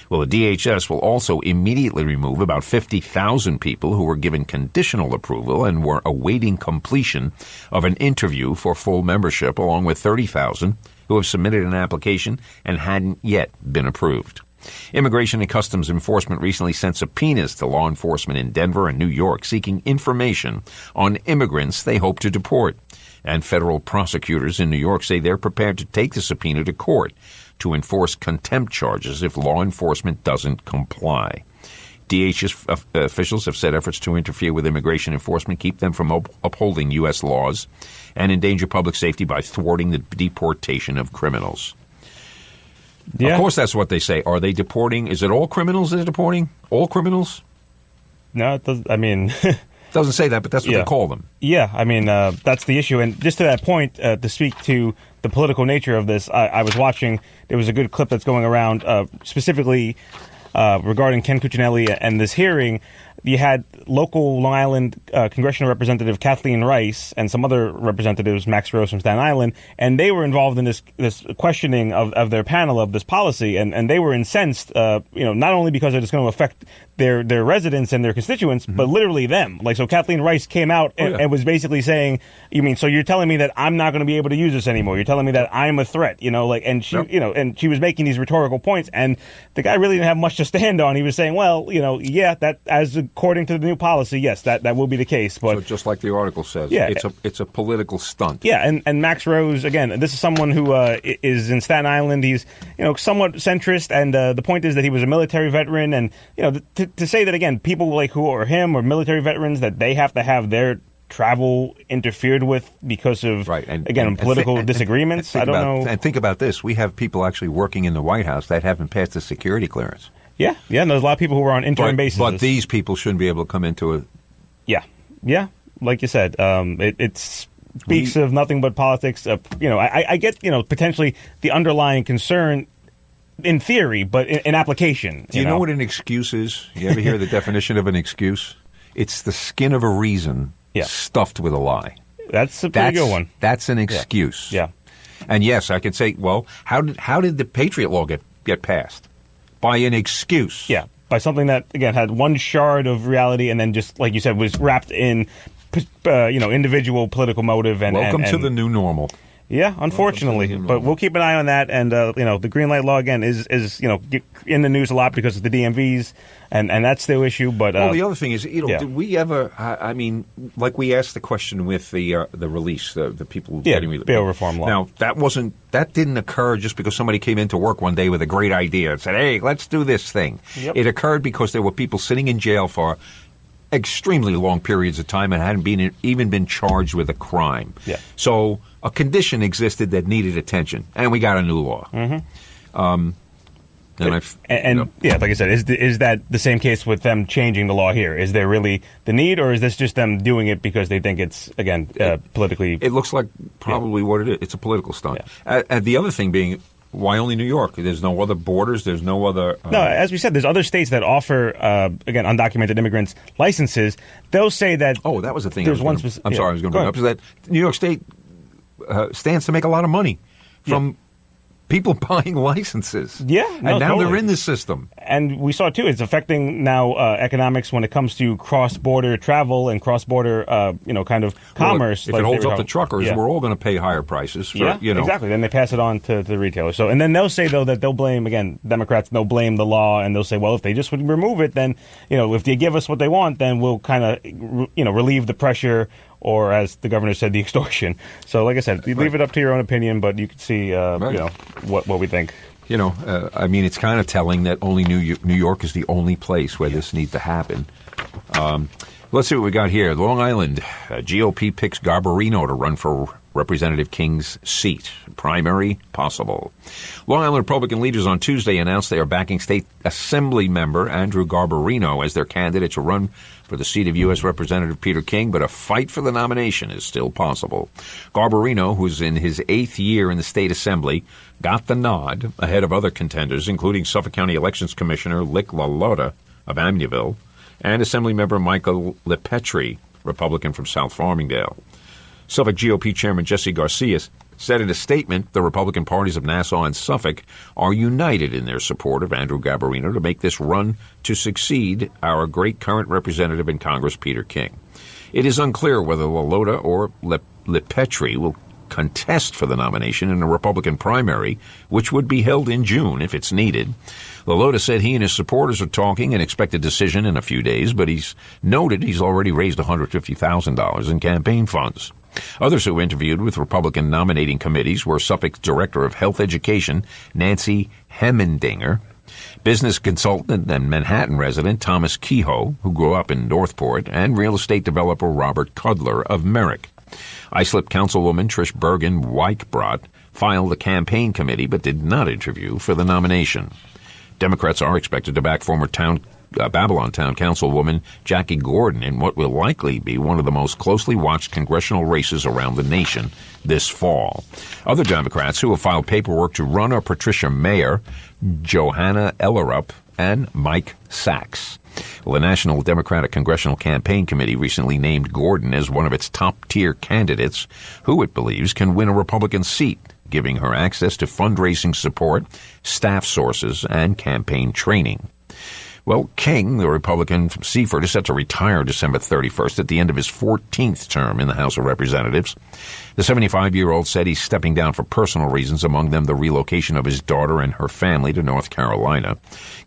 Well, the DHS will also immediately remove about 50,000 people who were given conditional approval and were awaiting completion of an interview for full membership, along with 30,000 who have submitted an application and hadn't yet been approved. Immigration and Customs Enforcement recently sent subpoenas to law enforcement in Denver and New York seeking information on immigrants they hope to deport. And federal prosecutors in New York say they're prepared to take the subpoena to court to enforce contempt charges if law enforcement doesn't comply. DHS officials have said efforts to interfere with immigration enforcement keep them from upholding U.S. laws and endanger public safety by thwarting the deportation of criminals. Yeah. Of course, that's what they say. Are they deporting? Is it all criminals they're deporting? All criminals? No, it doesn't. I mean... Doesn't say that, but that's what they call them. Yeah, I mean, that's the issue. And just to that point, to speak to the political nature of this, I was watching, there was a good clip that's going around specifically regarding Ken Cuccinelli and this hearing. You had local Long Island congressional representative Kathleen Rice and some other representatives, Max Rose from Staten Island, and they were involved in this questioning of their panel of this policy, and they were incensed, not only because it's going to affect their residents and their constituents, but literally them. Like, so Kathleen Rice came out and was basically saying, so you're telling me that I'm not going to be able to use this anymore. You're telling me that I'm a threat, and she, and she was making these rhetorical points, and the guy really didn't have much to stand on. He was saying, well, that as according to the new policy, yes, that will be the case. But so just like the article says, it's a political stunt. Yeah, and Max Rose, again, this is someone who is in Staten Island. He's somewhat centrist, and the point is that he was a military veteran, and to say that again, people like who are him or military veterans, that they have to have their travel interfered with because of political disagreements. I don't know. And think about this: we have people actually working in the White House that haven't passed the security clearance. Yeah, and there's a lot of people who are on interim basis. But these people shouldn't be able to come into it. Yeah, like you said, it speaks of nothing but politics. I get potentially the underlying concern in theory, but in application. Do you know what an excuse is? You ever hear the definition of an excuse? It's the skin of a reason stuffed with a lie. That's a pretty good one. That's an excuse. Yeah. And yes, I could say, well, how did the Patriot Law get passed? By an excuse. Yeah, by something that, again, had one shard of reality and then just, like you said, was wrapped in, individual political motive. Welcome to the new normal. Yeah, unfortunately, but we'll keep an eye on that. And the green light law again is in the news a lot because of the DMVs, and that's the issue. But the other thing is, did we ever? I mean, like we asked the question with the release, the people getting bail reform law. Now that didn't occur just because somebody came into work one day with a great idea and said, "Hey, let's do this thing." Yep. It occurred because there were people sitting in jail for extremely long periods of time and hadn't even been charged with a crime. Yeah. So a condition existed that needed attention, and we got a new law. Mm-hmm. Like I said, is that the same case with them changing the law here? Is there really the need, or is this just them doing it because they think it's, again, politically... It looks like probably what it is. It's a political stunt. Yeah. And the other thing being, why only New York? There's no other borders. There's no other... No, as we said, there's other states that offer, again, undocumented immigrants licenses. They'll say that... Oh, that was the thing. There's I was going to bring up, is that New York State stands to make a lot of money from people buying licenses. Yeah, and now they're in this system. And we saw, too, it's affecting now economics when it comes to cross-border travel and cross-border, kind of commerce. If it holds up the truckers, we're all going to pay higher prices. Exactly. Then they pass it on to the retailers. So, and then they'll say, though, that they'll blame, again, Democrats, they'll blame the law, and they'll say, well, if they just would remove it, then, if they give us what they want, then we'll kind of, relieve the pressure, or as the governor said, the extortion. So, like I said, you leave it up to your own opinion, but you can see, what we think. It's kind of telling that only New York is the only place where this needs to happen. Let's see what we got here. Long Island, GOP picks Garbarino to run for Representative King's seat. Primary possible. Long Island Republican leaders on Tuesday announced they are backing State Assembly member Andrew Garbarino as their candidate to run for the seat of U.S. Representative Peter King, but a fight for the nomination is still possible. Garbarino, who's in his 8th year in the State Assembly, got the nod ahead of other contenders, including Suffolk County Elections Commissioner Lick LaLotta of Amityville and Assemblymember Michael LePetri, Republican from South Farmingdale. Suffolk GOP Chairman Jesse Garcia said in a statement the Republican parties of Nassau and Suffolk are united in their support of Andrew Garbarino to make this run to succeed our great current representative in Congress, Peter King. It is unclear whether LaLotta or LePetri will contest for the nomination in a Republican primary, which would be held in June if it's needed. LaLotta said he and his supporters are talking and expect a decision in a few days, but he's noted he's already raised $150,000 in campaign funds. Others who interviewed with Republican nominating committees were Suffolk's Director of Health Education, Nancy Hemmendinger, business consultant and Manhattan resident Thomas Kehoe, who grew up in Northport, and real estate developer Robert Cudler of Merrick. Islip Councilwoman Trish Bergen-Weichbrot filed a campaign committee but did not interview for the nomination. Democrats are expected to back former Babylon Town Councilwoman Jackie Gordon in what will likely be one of the most closely watched congressional races around the nation this fall. Other Democrats who have filed paperwork to run are Patricia Mayer, Johanna Ellerup, and Mike Sachs. Well, the National Democratic Congressional Campaign Committee recently named Gordon as one of its top-tier candidates who it believes can win a Republican seat, giving her access to fundraising support, staff sources, and campaign training. Well, King, the Republican from Seaford, is set to retire December 31st at the end of his 14th term in the House of Representatives. The 75-year-old said he's stepping down for personal reasons, among them the relocation of his daughter and her family to North Carolina.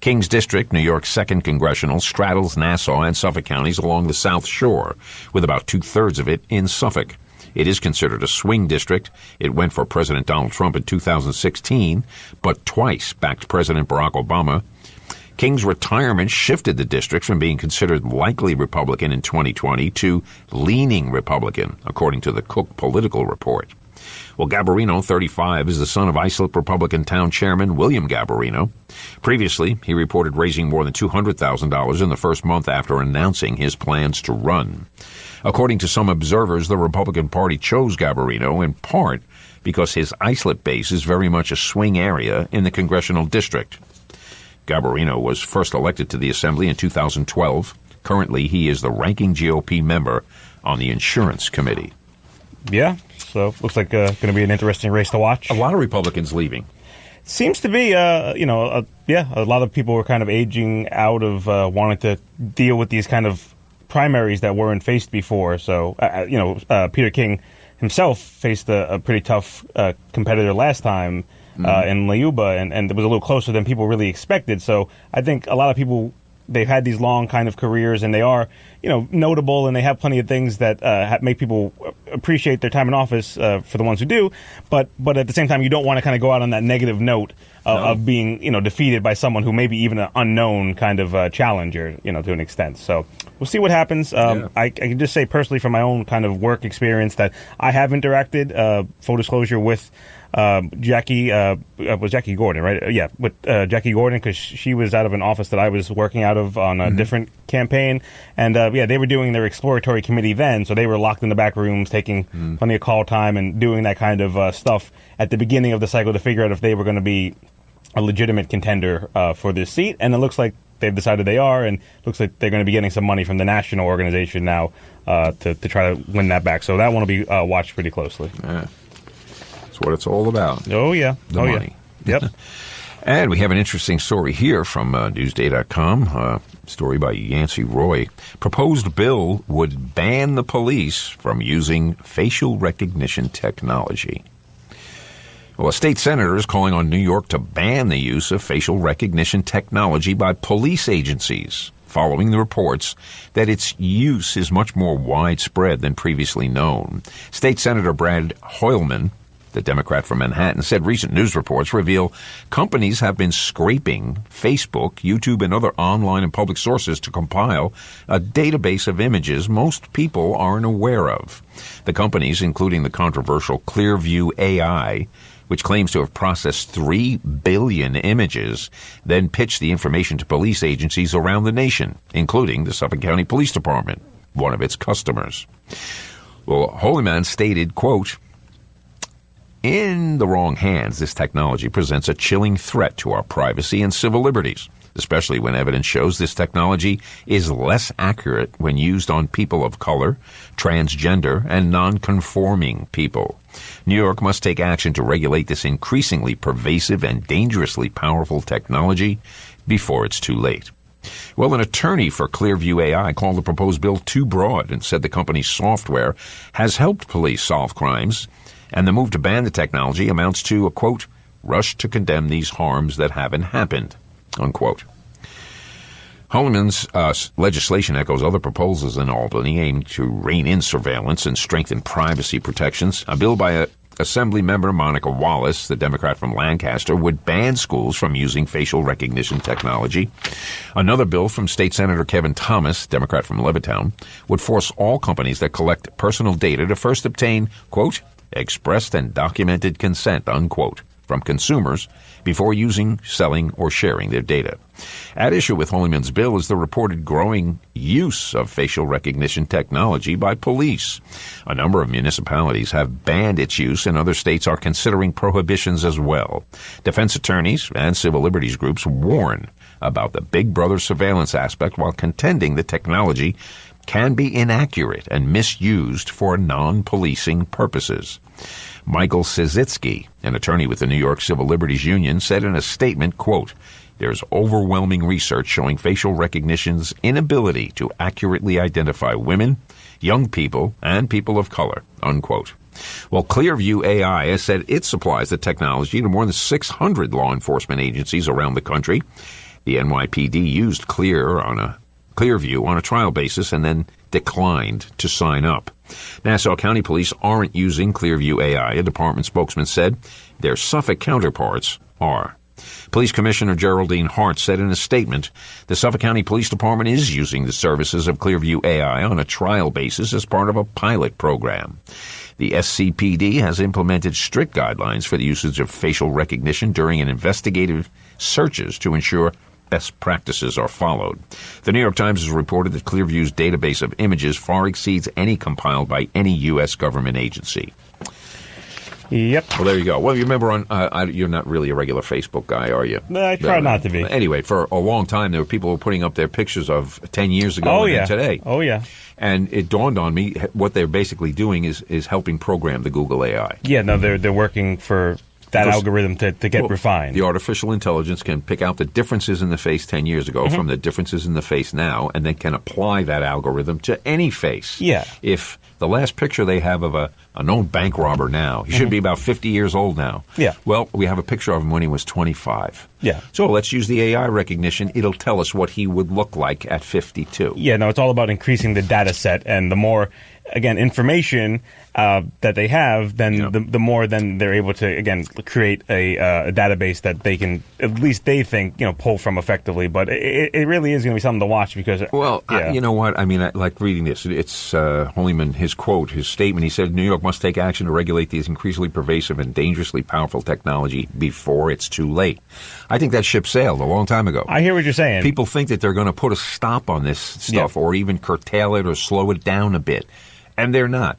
King's district, New York's 2nd Congressional, straddles Nassau and Suffolk counties along the South Shore, with about two-thirds of it in Suffolk. It is considered a swing district. It went for President Donald Trump in 2016, but twice backed President Barack Obama. King's retirement shifted the district from being considered likely Republican in 2020 to leaning Republican, according to the Cook Political Report. Well, Garbarino, 35, is the son of Islip Republican Town Chairman William Garbarino. Previously, he reported raising more than $200,000 in the first month after announcing his plans to run. According to some observers, the Republican Party chose Garbarino in part because his Islip base is very much a swing area in the congressional district. Garbarino was first elected to the Assembly in 2012 Currently, he is the ranking GOP member on the Insurance Committee. Yeah, so looks like going to be an interesting race to watch. A lot of Republicans leaving. Seems to be, a lot of people were kind of aging out of wanting to deal with these kind of primaries that weren't faced before. So, Peter King himself faced a pretty tough competitor last time in Layuba, and it was a little closer than people really expected. So I think a lot of people, they've had these long kind of careers, and they are, notable, and they have plenty of things that make people appreciate their time in office for the ones who do. But at the same time, you don't want to kind of go out on that negative note of being, defeated by someone who may be even an unknown kind of challenger, to an extent. So we'll see what happens. I can just say personally from my own kind of work experience that I have interacted, full disclosure, with Jackie Gordon, right? With Jackie Gordon, because she was out of an office that I was working out of on a different campaign. And they were doing their exploratory committee then, so they were locked in the back rooms, taking plenty of call time and doing that kind of stuff at the beginning of the cycle to figure out if they were going to be a legitimate contender for this seat. And it looks like they've decided they are, and looks like they're going to be getting some money from the national organization now to try to win that back. So that one will be watched pretty closely. Yeah. That's what it's all about. Oh, yeah. The money. Yeah. Yep. And we have an interesting story here from Newsday.com, story by Yancey Roy. Proposed bill would ban the police from using facial recognition technology. Well, a state senator is calling on New York to ban the use of facial recognition technology by police agencies, following the reports that its use is much more widespread than previously known. State Senator Brad Hoylman, the Democrat from Manhattan, said recent news reports reveal companies have been scraping Facebook, YouTube, and other online and public sources to compile a database of images most people aren't aware of. The companies, including the controversial Clearview AI, which claims to have processed 3 billion images, then pitched the information to police agencies around the nation, including the Suffolk County Police Department, one of its customers. Well, Holyman stated, quote, "In the wrong hands, this technology presents a chilling threat to our privacy and civil liberties, especially when evidence shows this technology is less accurate when used on people of color, transgender, and non-conforming people. New York must take action to regulate this increasingly pervasive and dangerously powerful technology before it's too late." Well, an attorney for Clearview AI called the proposed bill too broad and said the company's software has helped police solve crimes, and the move to ban the technology amounts to a, quote, "rush to condemn these harms that haven't happened," unquote. Holman's legislation echoes other proposals in Albany aimed to rein in surveillance and strengthen privacy protections. A bill by Assembly member Monica Wallace, the Democrat from Lancaster, would ban schools from using facial recognition technology. Another bill from State Senator Kevin Thomas, Democrat from Levittown, would force all companies that collect personal data to first obtain, quote, "expressed and documented consent," unquote, from consumers before using, selling, or sharing their data. At issue with Holyman's bill is the reported growing use of facial recognition technology by police. A number of municipalities have banned its use, and other states are considering prohibitions as well. Defense attorneys and civil liberties groups warn about the Big Brother surveillance aspect while contending the technology can be inaccurate and misused for non-policing purposes. Michael Sizitsky, an attorney with the New York Civil Liberties Union, said in a statement, quote, "There's overwhelming research showing facial recognition's inability to accurately identify women, young people, and people of color," unquote. Well, Clearview AI has said it supplies the technology to more than 600 law enforcement agencies around the country. The NYPD used Clearview on a trial basis and then declined to sign up. Nassau County Police aren't using Clearview AI, a department spokesman said. Their Suffolk counterparts are. Police Commissioner Geraldine Hart said in a statement, the Suffolk County Police Department is using the services of Clearview AI on a trial basis as part of a pilot program. The SCPD has implemented strict guidelines for the usage of facial recognition during investigative searches to ensure best practices are followed. The New York Times has reported that Clearview's database of images far exceeds any compiled by any U.S. government agency. Yep. Well, there you go. Well, you remember you're not really a regular Facebook guy, are you? No, I try not to be. Anyway, for a long time, there were people who were putting up their pictures of 10 years ago and today. Oh, yeah. And it dawned on me what they're basically doing is helping program the Google AI. Yeah, no, they're working for that algorithm to get refined. The artificial intelligence can pick out the differences in the face 10 years ago from the differences in the face now, and then can apply that algorithm to any face. Yeah. If the last picture they have of a known bank robber now, he should be about 50 years old now. Yeah. Well, we have a picture of him when he was 25. Yeah. So let's use the AI recognition. It'll tell us what he would look like at 52. Yeah, no, it's all about increasing the data set, and the more, again, information that they have, then the more then they're able to, again, create a database that they can, at least they think, pull from effectively. But it really is going to be something to watch because... Well, you know what? I mean, I like reading this. It's Holyman, his statement. He said, New York must take action to regulate these increasingly pervasive and dangerously powerful technology before it's too late. I think that ship sailed a long time ago. I hear what you're saying. People think that they're going to put a stop on this stuff or even curtail it or slow it down a bit. And they're not.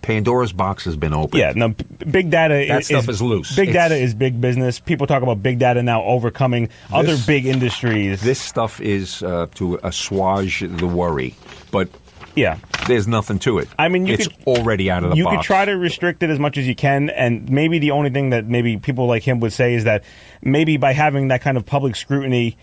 Pandora's box has been opened. Yeah, no, big data... That stuff is loose. Big data is big business. People talk about big data now overcoming other big industries. This stuff is to assuage the worry. But... yeah, there's nothing to it. I mean, it's already out of the box. You could try to restrict it as much as you can, and maybe the only thing that maybe people like him would say is that maybe by having that kind of public scrutiny,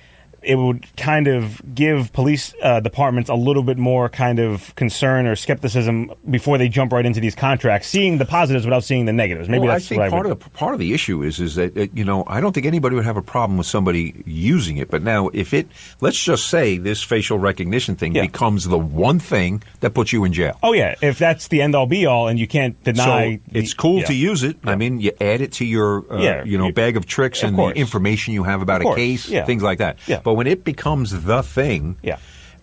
it would kind of give police departments a little bit more kind of concern or skepticism before they jump right into these contracts, seeing the positives without seeing the negatives. Maybe that's I think part of the issue is that I don't think anybody would have a problem with somebody using it. But now, let's just say this facial recognition thing becomes the one thing that puts you in jail. Oh yeah, if that's the end all be all, and you can't deny. So it's cool to use it. Yeah. I mean, you add it to your bag of tricks and the information you have about a case, things like that. Yeah. But when it becomes the thing,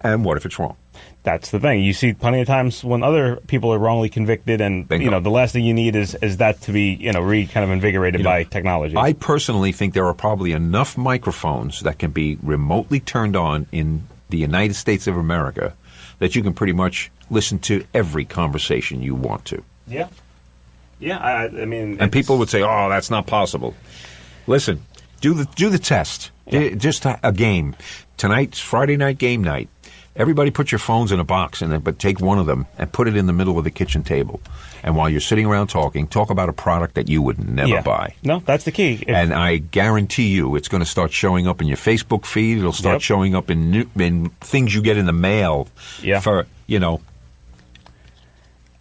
and what if it's wrong? That's the thing. You see plenty of times when other people are wrongly convicted, and the last thing you need is that to be kind of invigorated by technology. I personally think there are probably enough microphones that can be remotely turned on in the United States of America that you can pretty much listen to every conversation you want to. Yeah. Yeah, I mean... And people would say, oh, that's not possible. Listen, do the test. Yeah. Just a game. Tonight's Friday night game night. Everybody put your phones in a box, but take one of them and put it in the middle of the kitchen table. And while you're sitting around talking, talk about a product that you would never buy. No, that's the key. And I guarantee you it's going to start showing up in your Facebook feed. It'll start showing up in things you get in the mail. Yeah. For,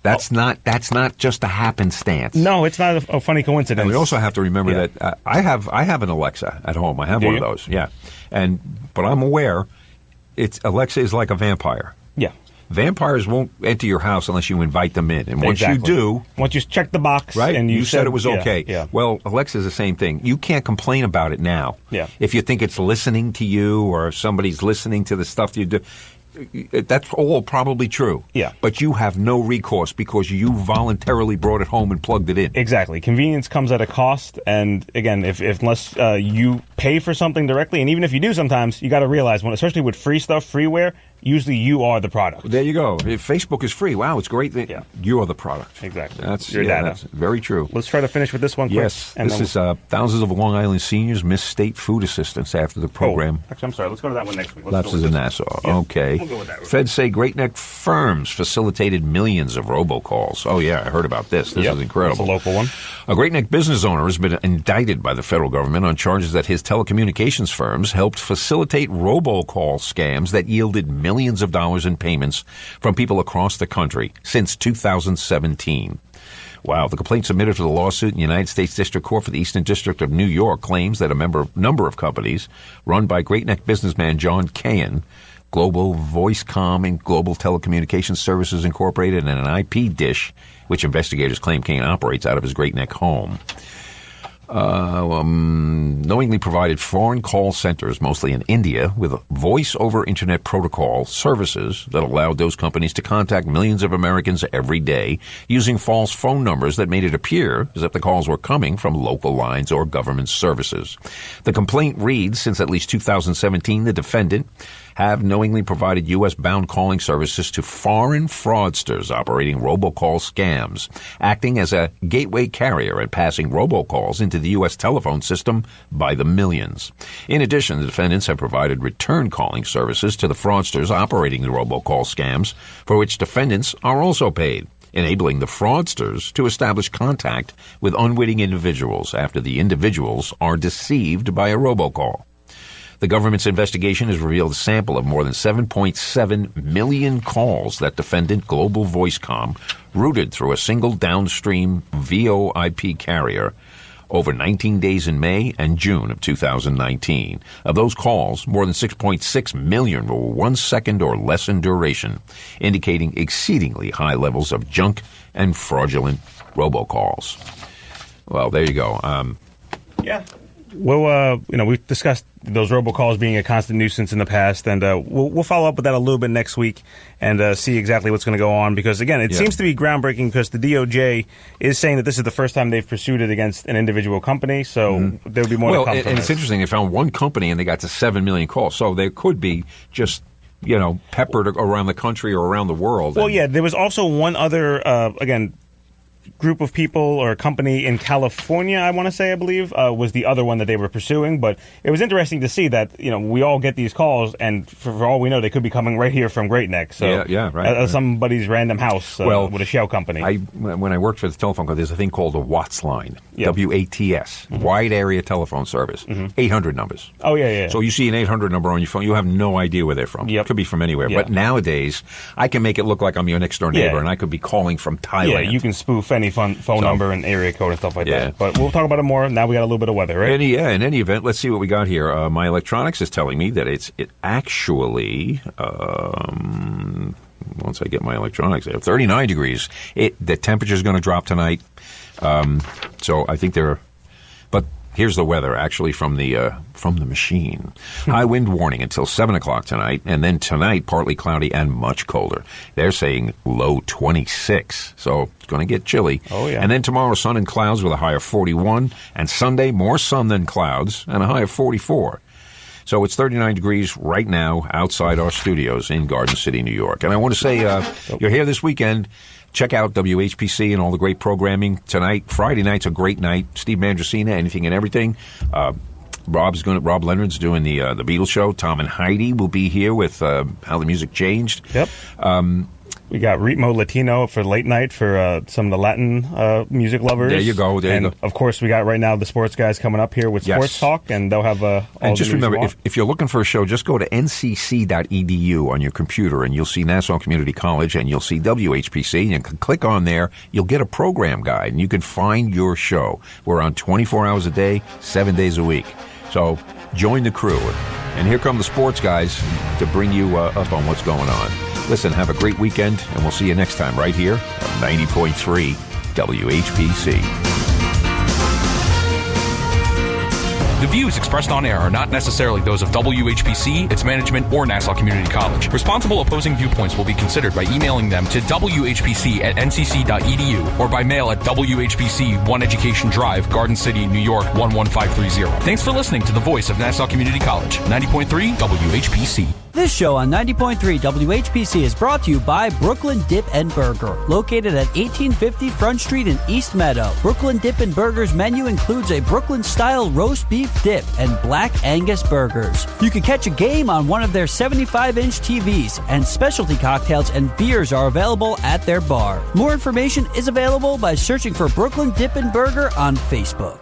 That's not just a happenstance. No, it's not a funny coincidence. And we also have to remember that I have an Alexa at home. I have one of those. Yeah. But I'm aware Alexa is like a vampire. Yeah. Vampires won't enter your house unless you invite them in. And once you do... once you check the box... Right? And you said it was okay. Yeah. Well, Alexa is the same thing. You can't complain about it now. Yeah. If you think it's listening to you or somebody's listening to the stuff you do... That's all probably true. Yeah. But you have no recourse because you voluntarily brought it home and plugged it in. Exactly. Convenience comes at a cost. And again, unless you pay for something directly, and even if you do sometimes, you got to realize, especially with free stuff, freeware, usually you are the product. There you go. If Facebook is free, wow, it's great that you are the product. Exactly. That's your data. That's very true. Let's try to finish with this one quick. Yes. This is thousands of Long Island seniors miss state food assistance after the program. Actually, I'm sorry. Let's go to that one next week. Lapses in Nassau. Yeah. Okay. We'll go with that. Feds say Great Neck firms facilitated millions of robocalls. Oh, yeah, I heard about this. This is incredible. That's a local one. A Great Neck business owner has been indicted by the federal government on charges that his telecommunications firms helped facilitate robocall scams that yielded millions of dollars in payments from people across the country since 2017. Wow. The complaint submitted for the lawsuit in the United States District Court for the Eastern District of New York claims that a number of companies run by Great Neck businessman John Cahan, Global Voicecom and Global Telecommunications Services Incorporated, and an IP dish, which investigators claim Cahan operates out of his Great Neck home, knowingly provided foreign call centers, mostly in India, with voice-over Internet protocol services that allowed those companies to contact millions of Americans every day using false phone numbers that made it appear as if the calls were coming from local lines or government services. The complaint reads, since at least 2017, the defendant have knowingly provided U.S.-bound calling services to foreign fraudsters operating robocall scams, acting as a gateway carrier and passing robocalls into the U.S. telephone system by the millions. In addition, the defendants have provided return calling services to the fraudsters operating the robocall scams, for which defendants are also paid, enabling the fraudsters to establish contact with unwitting individuals after the individuals are deceived by a robocall. The government's investigation has revealed a sample of more than 7.7 million calls that defendant Global Voicecom routed through a single downstream VoIP carrier over 19 days in May and June of 2019. Of those calls, more than 6.6 million were 1 second or less in duration, indicating exceedingly high levels of junk and fraudulent robocalls. Well, there you go. Yeah. Well, we've discussed those robocalls being a constant nuisance in the past, and we'll follow up with that a little bit next week and see exactly what's going to go on. Because, again, it seems to be groundbreaking because the DOJ is saying that this is the first time they've pursued it against an individual company, so there'll be more to come from and it's interesting. They found one company, and they got to 7 million calls. So there could be just peppered around the country or around the world. Well, there was also one other, group of people or company in California, I want to say, I believe, was the other one that they were pursuing. But it was interesting to see that, we all get these calls, and for all we know, they could be coming right here from Great Neck. So, right. Somebody's random house with a shell company. When I worked for the telephone company, there's a thing called a WATS line, WATS, Wide Area Telephone Service, 800 numbers. Oh, yeah. So you see an 800 number on your phone, you have no idea where they're from. It could be from anywhere. But nowadays, I can make it look like I'm your next-door neighbor, and I could be calling from Thailand. Yeah, you can spoof any phone number and area code and stuff like that. But we'll talk about it more. Now we got a little bit of weather, right? In any event, let's see what we got here. My electronics is telling me that it actually, once I get my electronics, 39 degrees. The temperature's going to drop tonight. So I think but here's the weather, actually, from the machine. High wind warning until 7 o'clock tonight, and then tonight, partly cloudy and much colder. They're saying low 26, so it's going to get chilly. Oh, yeah. And then tomorrow, sun and clouds with a high of 41, and Sunday, more sun than clouds and a high of 44. So it's 39 degrees right now outside our studios in Garden City, New York. And I want to say, you're here this weekend. Check out WHPC and all the great programming tonight. Friday night's a great night. Steve Mandracina, Anything and Everything. Rob Leonard's doing the Beatles show. Tom and Heidi will be here with How the Music Changed. Yep. We got Ritmo Latino for late night for some of the Latin music lovers. There you go. And of course, we got right now the sports guys coming up here with Sports Talk, and they'll have all and just the news remember, if you're looking for a show, just go to ncc.edu on your computer, and you'll see Nassau Community College, and you'll see WHPC, and you can click on there. You'll get a program guide, and you can find your show. We're on 24 hours a day, 7 days a week. So join the crew. And here come the sports guys to bring you up on what's going on. Listen, have a great weekend, and we'll see you next time right here on 90.3 WHPC. The views expressed on air are not necessarily those of WHPC, its management, or Nassau Community College. Responsible opposing viewpoints will be considered by emailing them to whpc@ncc.edu or by mail at WHPC 1 Education Drive, Garden City, New York 11530. Thanks for listening to the voice of Nassau Community College, 90.3 WHPC. This show on 90.3 WHPC is brought to you by Brooklyn Dip and Burger, located at 1850 Front Street in East Meadow. Brooklyn Dip and Burger's menu includes a Brooklyn-style roast beef dip and Black Angus burgers. You can catch a game on one of their 75-inch TVs, and specialty cocktails and beers are available at their bar. More information is available by searching for Brooklyn Dip and Burger on Facebook.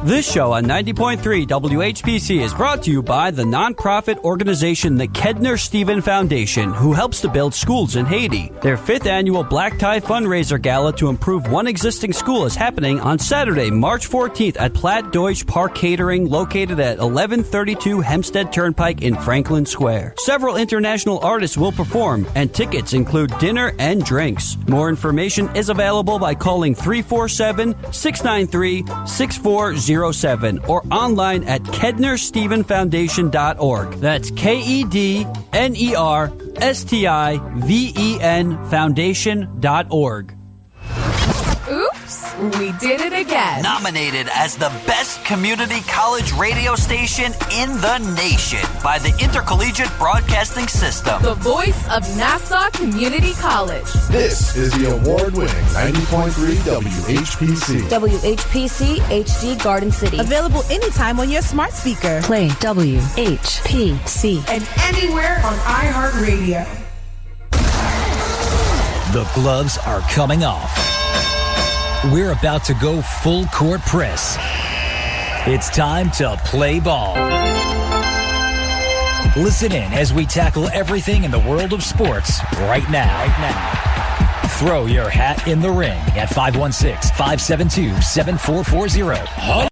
This show on 90.3 WHPC is brought to you by the nonprofit organization the Kedner-Stephen Foundation, who helps to build schools in Haiti. Their 5th annual Black Tie Fundraiser Gala to improve one existing school is happening on Saturday, March 14th at Platt Deutsch Park Catering, located at 1132 Hempstead Turnpike in Franklin Square. Several international artists will perform, and tickets include dinner and drinks. More information is available by calling 347-693-6407 or online at KednerStephenFoundation.org. That's KEDNERSTIVEN Foundation.org. Oops. We did it again. Nominated as the best community college radio station in the nation by the Intercollegiate Broadcasting System. The voice of Nassau Community College. This is the award-winning 90.3 WHPC. WHPC HD Garden City. Available anytime on your smart speaker. Play WHPC. And anywhere on iHeartRadio. The gloves are coming off. We're about to go full court press. It's time to play ball. Listen in as we tackle everything in the world of sports right now. Throw your hat in the ring at 516-572-7440.